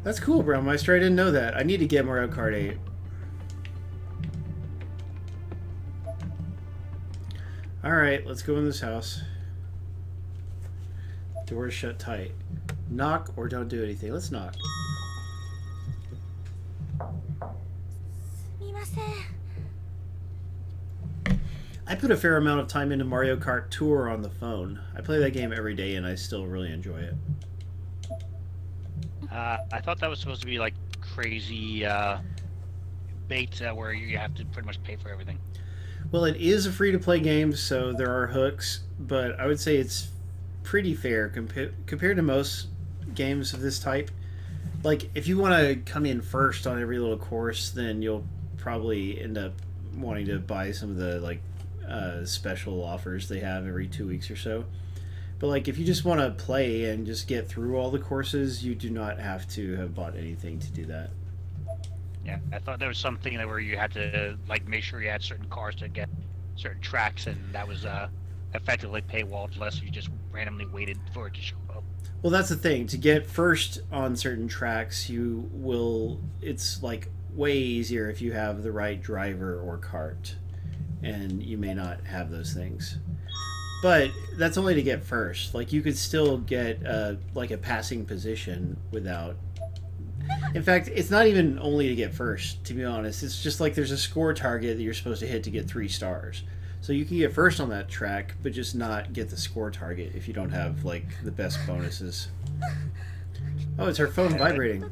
That's cool, Brownmeister. I didn't know that. I need to get Mario Kart 8. Alright, let's go in this house. Doors shut tight. Knock or don't do anything. Let's knock. I put a fair amount of time into Mario Kart Tour on the phone. I play that game every day and I still really enjoy it. I thought that was supposed to be like crazy bait where you have to pretty much pay for everything. Well, it is a free-to-play game, so there are hooks, but I would say it's pretty fair compared to most games of this type. Like, if you want to come in first on every little course, then you'll probably end up wanting to buy some of the like special offers they have every 2 weeks or so. But like, if you just want to play and just get through all the courses, you do not have to have bought anything to do that. Yeah, I thought there was something that where you had to like make sure you had certain cars to get certain tracks, and that was effectively paywalled unless you just randomly waited for it to show up. Well, that's the thing. To get first on certain tracks, you will. It's like way easier if you have the right driver or cart, and you may not have those things. But that's only to get first. Like, you could still get like a passing position without. In fact, it's not even only to get first, to be honest. It's just like there's a score target that you're supposed to hit to get 3 stars. So you can get first on that track, but just not get the score target if you don't have like the best bonuses. Oh, it's her phone vibrating.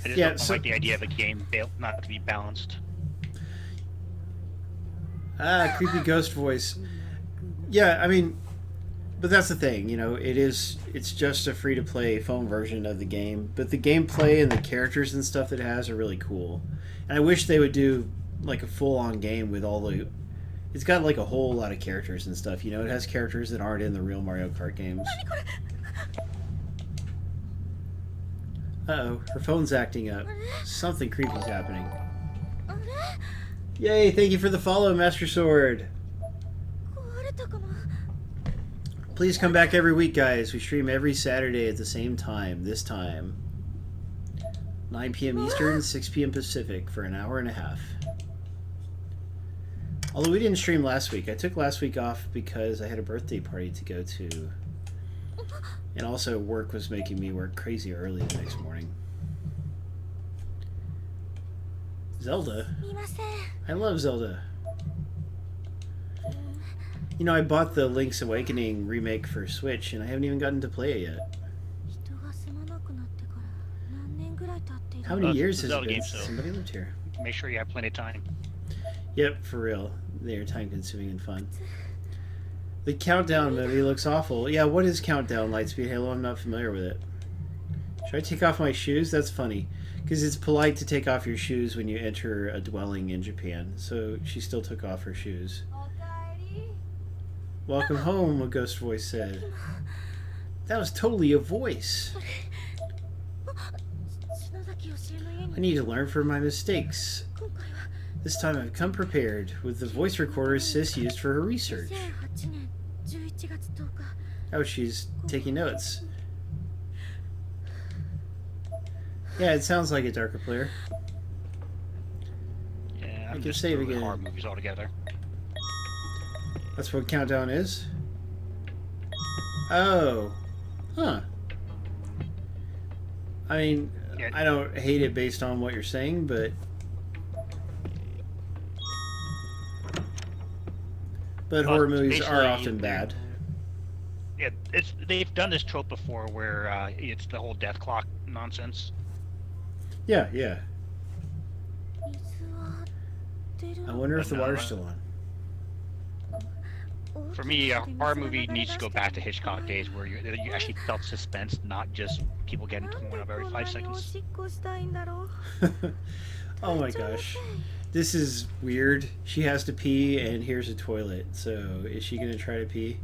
I just don't like the idea of a game not to be balanced. Ah, creepy ghost voice. Yeah, I mean, but that's the thing, you know, it's just a free-to-play phone version of the game, but the gameplay and the characters and stuff that it has are really cool. And I wish they would do, like, a full-on game with all the... It's got, like, a whole lot of characters and stuff, you know? It has characters that aren't in the real Mario Kart games. Uh-oh, her phone's acting up. Something creepy's happening. Yay, thank you for the follow, Master Sword. Please come back every week, guys. We stream every Saturday at the same time, this time. 9 p.m. Eastern, 6 p.m. Pacific for an hour and a half. Although we didn't stream last week. I took last week off because I had a birthday party to go to. And also work was making me work crazy early the next morning. Zelda? I love Zelda. You know, I bought the Link's Awakening remake for Switch, and I haven't even gotten to play it yet. How many years has it been since somebody lived here? Make sure you have plenty of time. Yep, for real. They are time-consuming and fun. The Countdown movie looks awful. Yeah, what is Countdown, Lightspeed Halo? I'm not familiar with it. Should I take off my shoes? That's funny. Because it's polite to take off your shoes when you enter a dwelling in Japan. So she still took off her shoes. Welcome home, a ghost voice said. That was totally a voice. I need to learn from my mistakes. This time I've come prepared with the voice recorder Sis used for her research. Oh, she's taking notes. Yeah, it sounds like a darker player. Yeah, I can save again. Horror movies altogether. That's what Countdown is? Oh. Huh. I mean, yeah. I don't hate it based on what you're saying, but... But horror movies are often bad. Yeah, they've done this trope before where it's the whole death clock nonsense. Yeah, yeah. I wonder if But the no, water's still on. for me, a horror movie needs to go back to Hitchcock days where you actually felt suspense, not just people getting torn up every 5 seconds. Oh my gosh. This is weird. She has to pee, and here's a toilet. So, is she going to try to pee?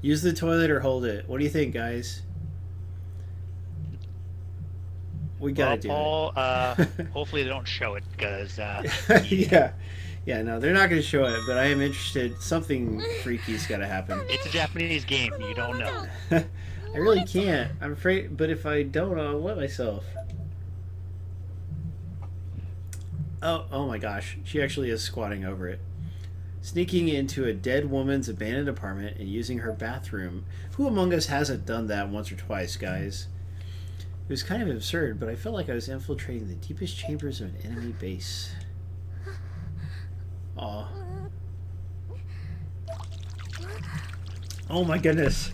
Use the toilet or hold it? What do you think, guys? We gotta do Paul, it. hopefully they don't show it, because, Yeah. Yeah, no, they're not going to show it, but I am interested. Something freaky's got to happen. It's a Japanese game, you don't know. I really can't. I'm afraid, but if I don't, I'll wet myself. Oh my gosh. She actually is squatting over it. Sneaking into a dead woman's abandoned apartment and using her bathroom. Who among us hasn't done that once or twice, guys? It was kind of absurd, but I felt like I was infiltrating the deepest chambers of an enemy base. Aw. Oh my goodness.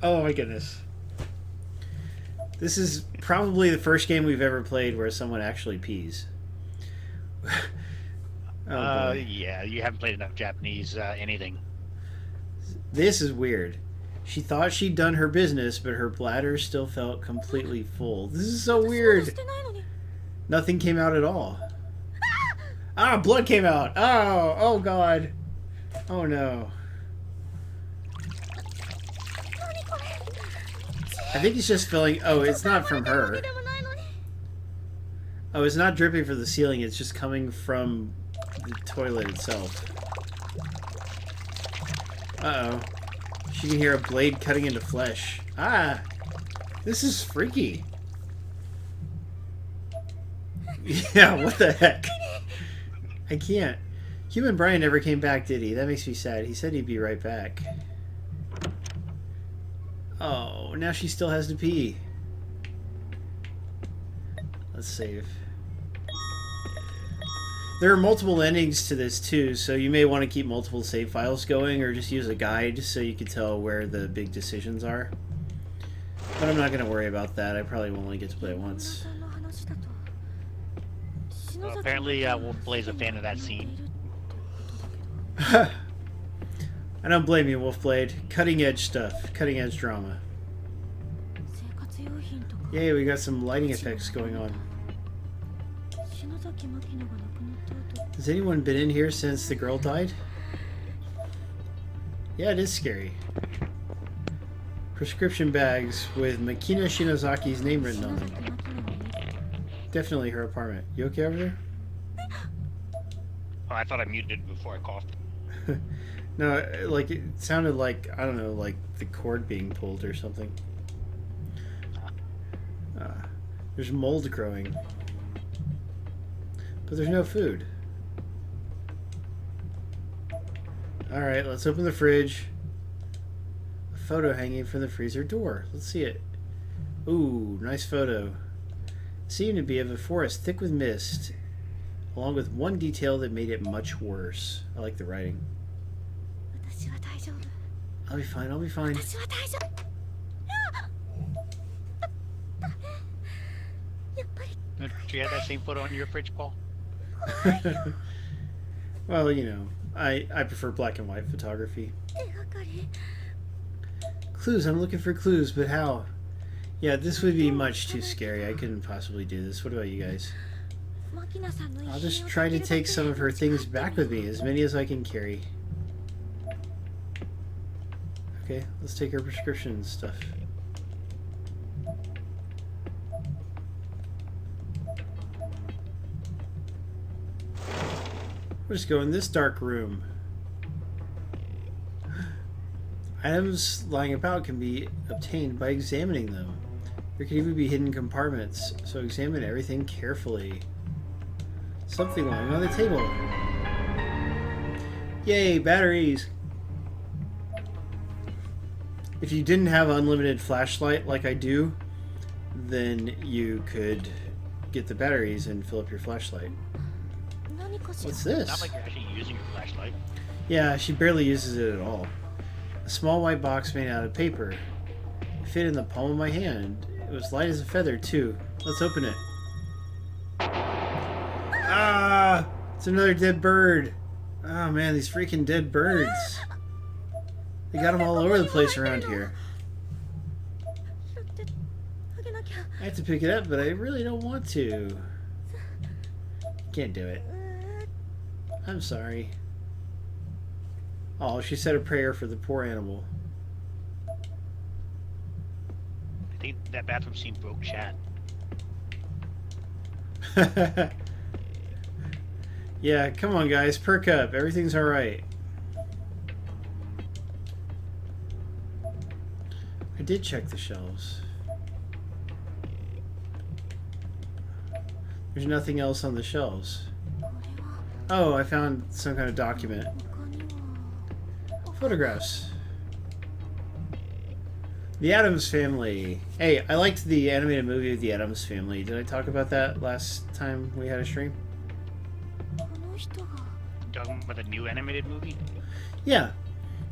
Oh my goodness. This is probably the first game we've ever played where someone actually pees. Oh boy. Yeah, you haven't played enough Japanese anything. This is weird. She thought she'd done her business, but her bladder still felt completely full. This is so weird. Nothing came out at all. Ah, blood came out. Oh god. Oh no. I think it's just filling. Oh, it's not from her. Oh, it's not dripping from the ceiling. It's just coming from the toilet itself. Uh-oh. She can hear a blade cutting into flesh. Ah! This is freaky. Yeah, what the heck? I can't. Human Brian never came back, did he? That makes me sad. He said he'd be right back. Oh, now she still has to pee. Let's save. There are multiple endings to this too, so you may want to keep multiple save files going or just use a guide so you can tell where the big decisions are. But I'm not going to worry about that. I probably will only get to play it once. Well, apparently, Wolf Blade's a fan of that scene. I don't blame you, Wolfblade. Cutting edge stuff. Cutting edge drama. Yay, we got some lighting effects going on. Has anyone been in here since the girl died? Yeah, it is scary. Prescription bags with Makina Shinozaki's name written on them. Definitely her apartment. You okay over there? Oh, I thought I muted it before I coughed. No, like it sounded like, I don't know, like the cord being pulled or something. There's mold growing. But there's no food. Alright, let's open the fridge. A photo hanging from the freezer door. Let's see it. Ooh, nice photo. It seemed to be of a forest thick with mist, along with one detail that made it much worse. I like the writing. I'll be fine, I'll be fine. Do you have that same photo on your fridge, Paul? Well, you know, I prefer black and white photography. Clues, I'm looking for clues, but how? Yeah, this would be much too scary. I couldn't possibly do this. What about you guys? I'll just try to take some of her things back with me, as many as I can carry. Okay, let's take her prescription stuff. We'll just go in this dark room. Items lying about can be obtained by examining them. There can even be hidden compartments, so examine everything carefully. Something lying on the table. Yay, batteries! If you didn't have unlimited flashlight like I do, then you could get the batteries and fill up your flashlight. What's this? Not like you're actually using your flashlight. Yeah, she barely uses it at all. A small white box made out of paper. It fit in the palm of my hand. It was light as a feather, too. Let's open it. another dead bird. Oh man, these freaking dead birds. They got them all over the place around here. I have to pick it up, but I really don't want to. Can't do it. I'm sorry. Oh, she said a prayer for the poor animal. I think that bathroom scene broke chat. Yeah, come on guys, perk up. Everything's alright. I did check the shelves. There's nothing else on the shelves. Oh, I found some kind of document. Photographs. The Addams Family. Hey, I liked the animated movie of The Addams Family. Did I talk about that last time we had a stream? Talking about the new animated movie? Yeah,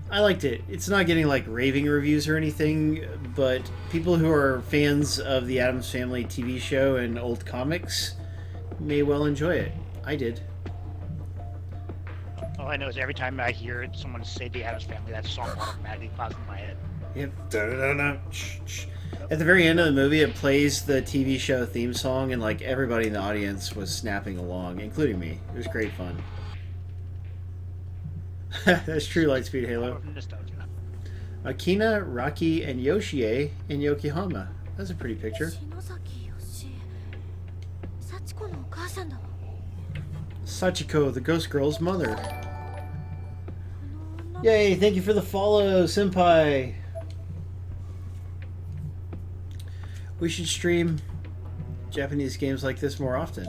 I liked it. It's not getting like raving reviews or anything, but people who are fans of the Addams Family TV show and old comics may well enjoy it. I did. All I know is every time I hear someone say the Addams Family, that song automatically pops in my head. Yep. Da-da-da-da. At the very end of the movie, it plays the TV show theme song, and like everybody in the audience was snapping along, including me. It was great fun. That's true, Lightspeed Halo. Akina, Rocky, and Yoshie in Yokohama. That's a pretty picture. Sachiko, the ghost girl's mother. Yay, thank you for the follow, Senpai. We should stream Japanese games like this more often.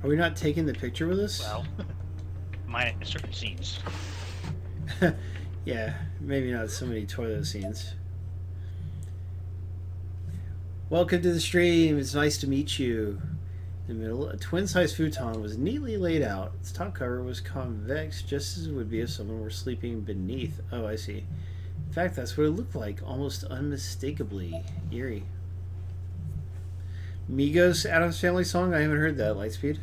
Are we not taking the picture with us? Well, minus certain scenes. Yeah, maybe not so many toilet scenes. Welcome to the stream. It's nice to meet you. In the middle, a twin-size futon was neatly laid out. Its top cover was convex, just as it would be if someone were sleeping beneath. Oh, I see. In fact, that's what it looked like, almost unmistakably eerie. Migos Addams Family song? I haven't heard that, Lightspeed.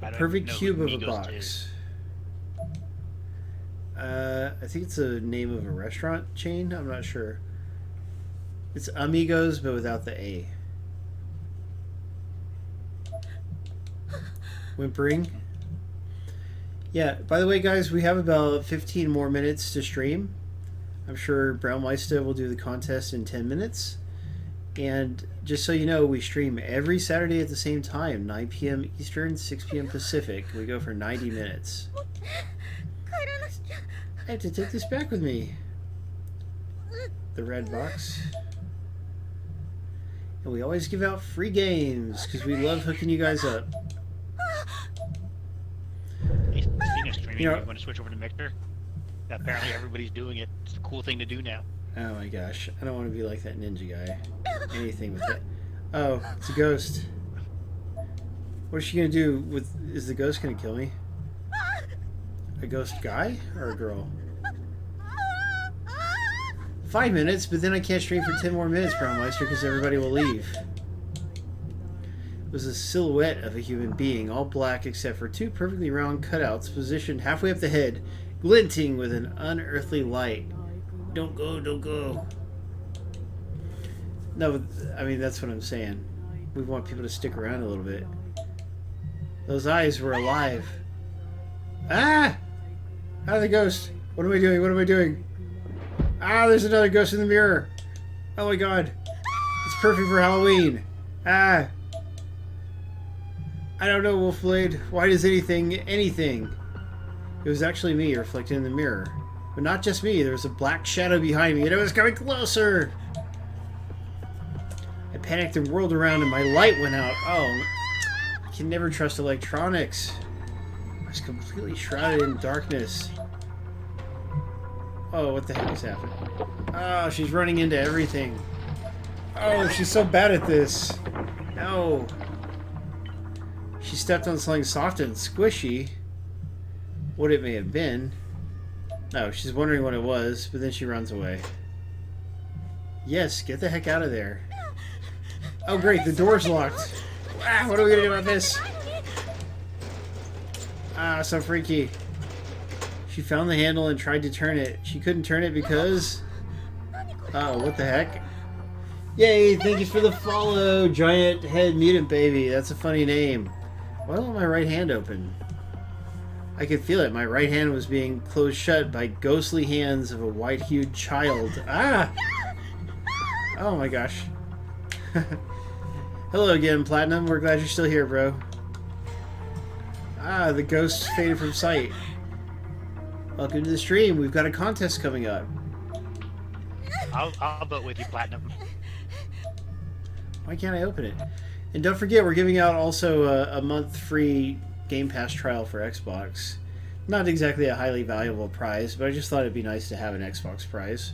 A perfect cube of a box. I think it's a name of a restaurant chain. I'm not sure. It's Amigos, but without the A. Whimpering. Yeah, by the way, guys, we have about 15 more minutes to stream. I'm sure Braumeister will do the contest in 10 minutes. And just so you know, we stream every Saturday at the same time, 9 p.m. Eastern, 6 p.m. Pacific. We go for 90 minutes. I have to take this back with me. The red box. And we always give out free games, because we love hooking you guys up. You know, you want to switch over to Mixer? Apparently everybody's doing it. It's a cool thing to do now. Oh my gosh, I don't want to be like that ninja guy. Anything with that. Oh, it's a ghost. What is she gonna do with... Is the ghost gonna kill me? A ghost guy or a girl? 5 minutes, but then I can't stream for 10 more minutes, Braumeister, because everybody will leave. It was a silhouette of a human being, all black except for two perfectly round cutouts positioned halfway up the head, glinting with an unearthly light. Don't go, don't go. No, I mean, that's what I'm saying. We want people to stick around a little bit. Those eyes were alive. Ah! Ah, the ghost. What am I doing? What am I doing? Ah, there's another ghost in the mirror. Oh my god. It's perfect for Halloween. Ah. I don't know, Wolfblade. Why does anything... It was actually me reflected in the mirror. But not just me. There was a black shadow behind me, and it was coming closer. I panicked and whirled around, and my light went out. Oh, I can never trust electronics. I was completely shrouded in darkness. Oh, what the heck is happening? Oh, she's running into everything. Oh, she's so bad at this. No. She stepped on something soft and squishy. What it may have been. No, she's wondering what it was, but then she runs away. Yes, get the heck out of there. Oh great, the door's locked. Ah, what are we gonna do about this? Ah, so freaky. She found the handle and tried to turn it. She couldn't turn it because... Oh, what the heck? Yay, thank you for the follow, Giant Head Mutant Baby. That's a funny name. Why won't my right hand open? I could feel it. My right hand was being closed shut by ghostly hands of a white-hued child. Ah! Oh my gosh. Hello again, Platinum. We're glad you're still here, bro. Ah, the ghost faded from sight. Welcome to the stream. We've got a contest coming up. I'll vote with you, Platinum. Why can't I open it? And don't forget, we're giving out also a month free Game Pass trial for Xbox. Not exactly a highly valuable prize, but I just thought it'd be nice to have an Xbox prize.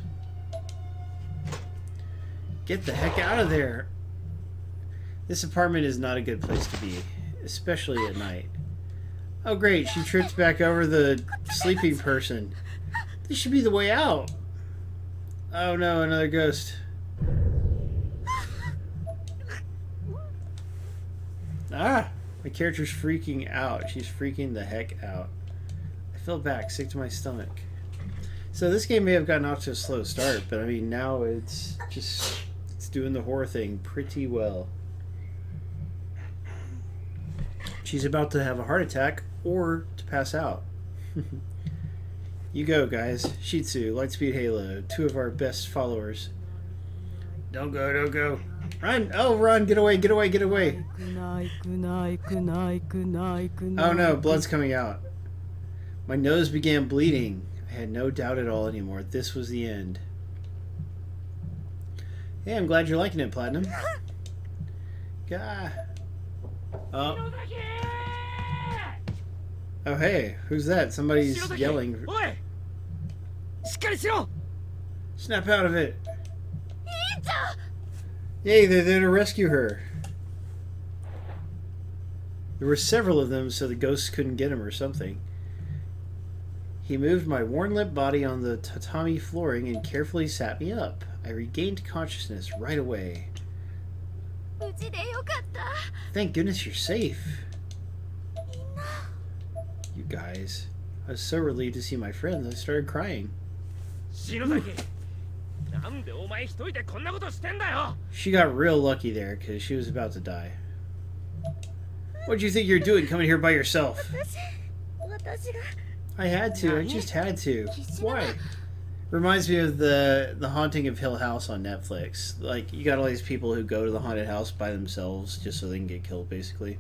Get the heck out of there! This apartment is not a good place to be, especially at night. Oh great, she tripped back over the sleeping person. This should be the way out. Oh no, another ghost. Ah! My character's freaking out. She's freaking the heck out. I fell back, sick to my stomach. So this game may have gotten off to a slow start, but I mean now it's doing the horror thing pretty well. She's about to have a heart attack or to pass out. You go, guys. Shitsu, Lightspeed Halo, two of our best followers. Don't go, don't go. Run! Oh, run! Get away, get away, get away! Oh no, blood's coming out. My nose began bleeding. I had no doubt at all anymore. This was the end. Hey, I'm glad you're liking it, Platinum. Gah. Oh. Oh, hey. Who's that? Somebody's yelling. Snap out of it. Yay, they're there to rescue her. There were several of them, so the ghosts couldn't get him or something. He moved my worn-lip body on the tatami flooring and carefully sat me up. I regained consciousness right away. Thank goodness you're safe. You guys. I was so relieved to see my friends, I started crying. She got real lucky there, because she was about to die. What do you think you're doing coming here by yourself? I had to, I just had to. Why? Reminds me of the Haunting of Hill House on Netflix. Like, you got all these people who go to the haunted house by themselves just so they can get killed, basically.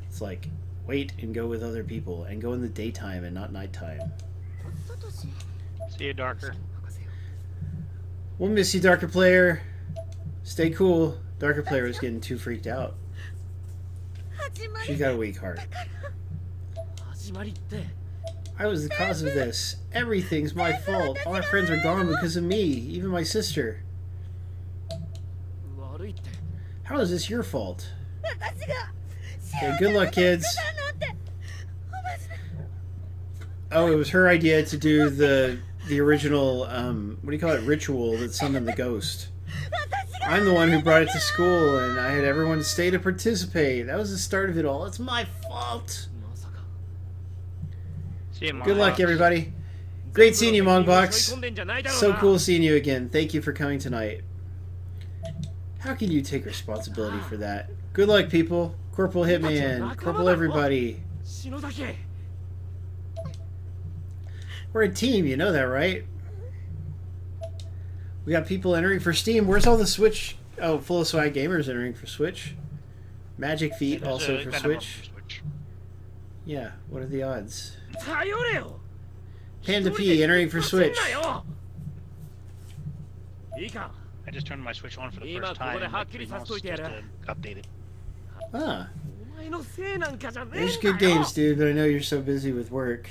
It's like, wait and go with other people, and go in the daytime and not nighttime. See you, Darker. We'll miss you, Darker Player. Stay cool. Darker Player was getting too freaked out. She's got a weak heart. I was the cause of this. Everything's my fault. All our friends are gone because of me. Even my sister. How is this your fault? Okay, good luck, kids. Oh, it was her idea to do the original, what do you call it, ritual that summoned the ghost. I'm the one who brought it to school, and I had everyone stay to participate. That was the start of it all. It's my fault. Good luck, everybody. Great seeing you, Mongbox. So cool seeing you again. Thank you for coming tonight. How can you take responsibility for that? Good luck, people. Corporal Hitman. Corporal everybody. We're a team, you know that, right? We got people entering for Steam. Where's all the Switch? Oh, Full of Swag Gamers entering for Switch. Magic Feet also for Switch. Yeah, what are the odds? Panda P entering for Switch. I just turned my Switch on for the first time. Like 3 months just to update it. Ah. There's good games, dude, but I know you're so busy with work.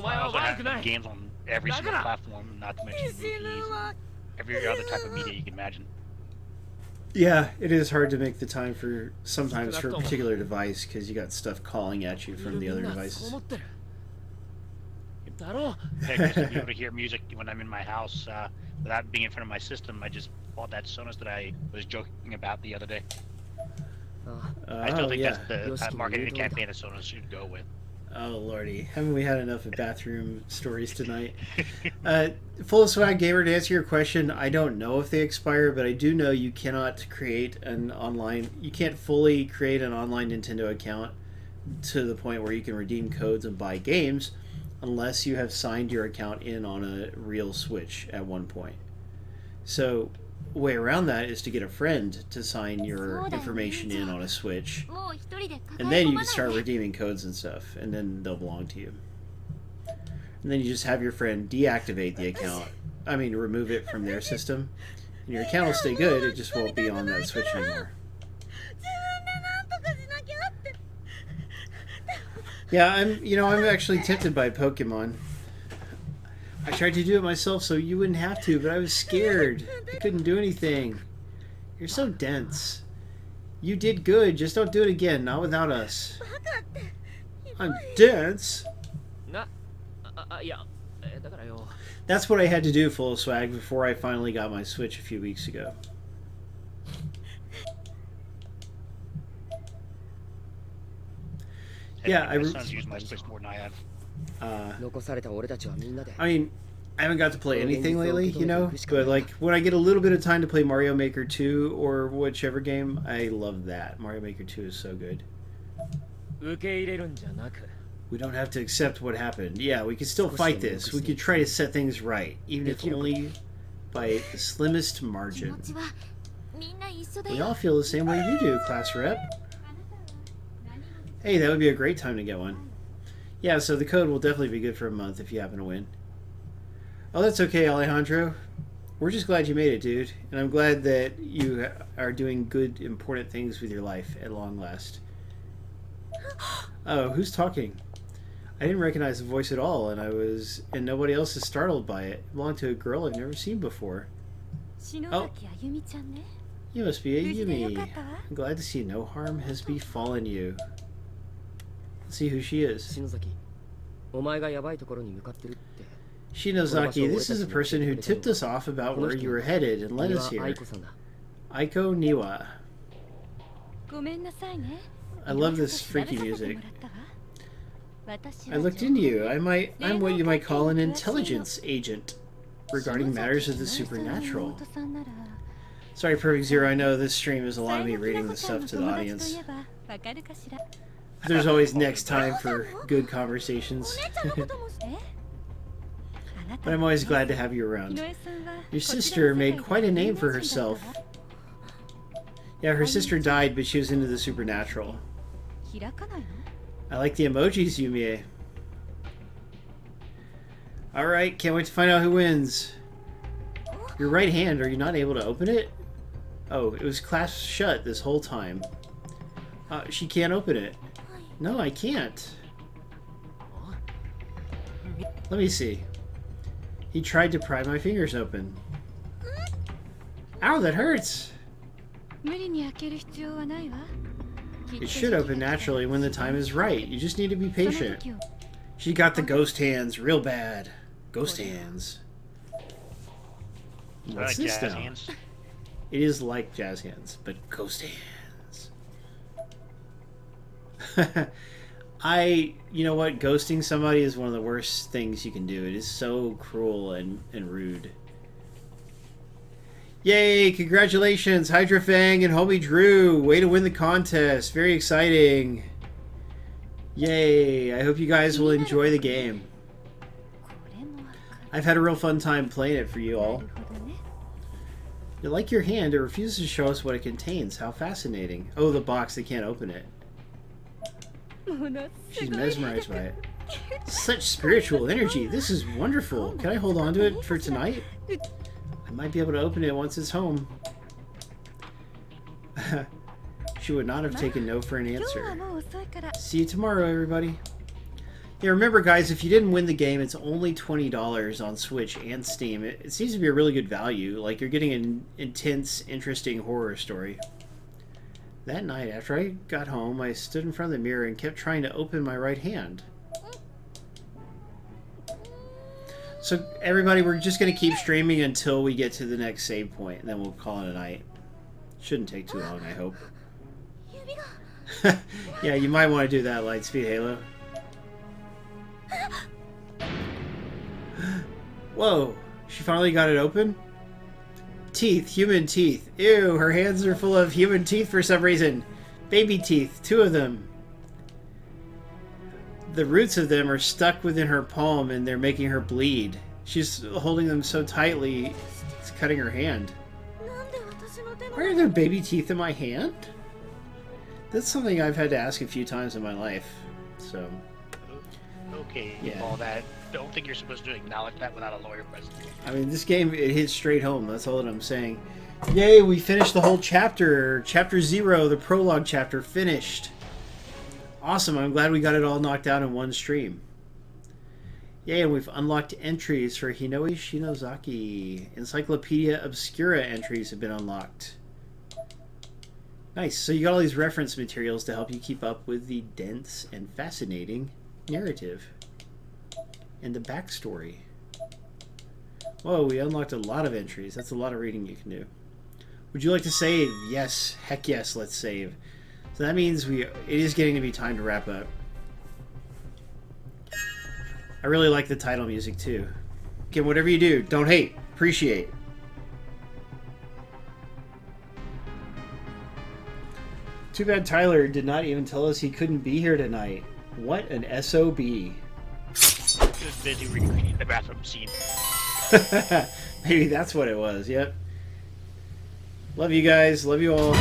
I also have games on every single platform, not to mention movies and every other type of media you can imagine. Yeah, it is hard to make the time for sometimes for a particular device because you got stuff calling at you from the other devices. Heck, just to be able to hear music when I'm in my house without being in front of my system, I just bought that Sonos that I was joking about the other day. I still think yeah. that's the marketing campaign that Sonos should go with. Oh lordy, haven't we had enough of bathroom stories tonight? Full of Swag Gamer, to answer your question, I don't know if they expire, but I do know you cannot create an online. You can't fully create an online Nintendo account to the point where you can redeem codes and buy games, unless you have signed your account in on a real Switch at one point. So, a way around that is to get a friend to sign your information in on a Switch, and then you can start redeeming codes and stuff, and then they'll belong to you. And then you just have your friend deactivate the account. I mean, remove it from their system, and your account will stay good. It just won't be on that Switch anymore. Yeah, I'm actually tempted by Pokemon. I tried to do it myself so you wouldn't have to, but I was scared. I couldn't do anything. You're so dense. You did good, just don't do it again, not without us. I'm dense? That's what I had to do, Full of Swag, before I finally got my Switch a few weeks ago. Yeah, my son's used my Switch more than I have. I mean, I haven't got to play anything lately, but like when I get a little bit of time to play Mario Maker 2 or whichever game, I love that. Mario Maker 2 is so good. We don't have to accept what happened. Yeah, we could still fight this. We could try to set things right, even if only by the slimmest margin. We all feel the same way you do, class rep. Hey, that would be a great time to get one. Yeah, so the code will definitely be good for a month if you happen to win. Oh, that's okay, Alejandro. We're just glad you made it, dude. And I'm glad that you are doing good, important things with your life at long last. Oh, who's talking? I didn't recognize the voice at all, and nobody else is startled by it. It belonged to a girl I've never seen before. Oh, you must be a Yumi. I'm glad to see no harm has befallen you. Let's see who she is. Shinozaki, this is the person who tipped us off about where you were headed and led us here. Aiko Niwa. I love this freaky music. I looked into you. I'm what you might call an intelligence agent regarding matters of the supernatural. Sorry, Perfect Zero, I know this stream is a lot of me reading the stuff to the audience. There's always next time for good conversations. But I'm always glad to have you around. Your sister made quite a name for herself. Yeah, her sister died, but she was into the supernatural. I like the emojis, Yumie. Alright, can't wait to find out who wins. Your right hand, are you not able to open it? Oh, it was clasped shut this whole time. She can't open it. No, I can't. Let me see. He tried to pry my fingers open. Ow, that hurts! It should open naturally when the time is right. You just need to be patient. She got the ghost hands real bad. Ghost hands. What's this now? Hands? It is like jazz hands, but ghost hands. You know what? Ghosting somebody is one of the worst things you can do. It is so cruel and rude. Yay! Congratulations, Hydrofang and Homie Drew. Way to win the contest. Very exciting. Yay! I hope you guys will enjoy the game. I've had a real fun time playing it for you all. You like your hand, it refuses to show us what it contains. How fascinating. Oh, the box, they can't open it. She's mesmerized by it. Such spiritual energy. This is wonderful. Can I hold on to it for tonight? I might be able to open it once it's home. She would not have taken no for an answer. See you tomorrow, everybody. Yeah, remember, guys, if you didn't win the game, it's only $20 on Switch and Steam. It seems to be a really good value. Like, you're getting an intense, interesting horror story. That night, after I got home, I stood in front of the mirror and kept trying to open my right hand. So, everybody, we're just going to keep streaming until we get to the next save point, and then we'll call it a night. Shouldn't take too long, I hope. Yeah, you might want to do that, Lightspeed Halo. Whoa, she finally got it open? Teeth, human teeth. Ew, her hands are full of human teeth for some reason. Baby teeth, 2 of them. The roots of them are stuck within her palm and they're making her bleed. She's holding them so tightly, it's cutting her hand. Why are there baby teeth in my hand? That's something I've had to ask a few times in my life, so... Okay, yeah. All that. Don't think you're supposed to acknowledge that without a lawyer present. I mean, this game, it hits straight home, that's all that I'm saying. Yay, we finished the whole chapter! Chapter 0, the prologue chapter, finished! Awesome, I'm glad we got it all knocked out in one stream. Yay, and we've unlocked entries for Hinoi Shinozaki. Encyclopedia Obscura entries have been unlocked. Nice, so you got all these reference materials to help you keep up with the dense and fascinating narrative. And the backstory. Whoa, we unlocked a lot of entries. That's a lot of reading you can do. Would you like to save? Yes, heck yes, let's save. So that means it is getting to be time to wrap up. I really like the title music too. Okay, whatever you do, don't hate, appreciate. Too bad Tyler did not even tell us he couldn't be here tonight. What an SOB. He was busy recreating the bathroom scene. Maybe that's what it was, yep. Love you guys, love you all.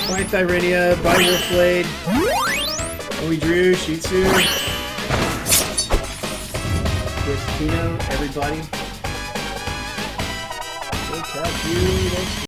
Bye Thyrenia, bye Wolfblade. We drew, Shitsu. Yes, Kino, everybody. We'll catch you next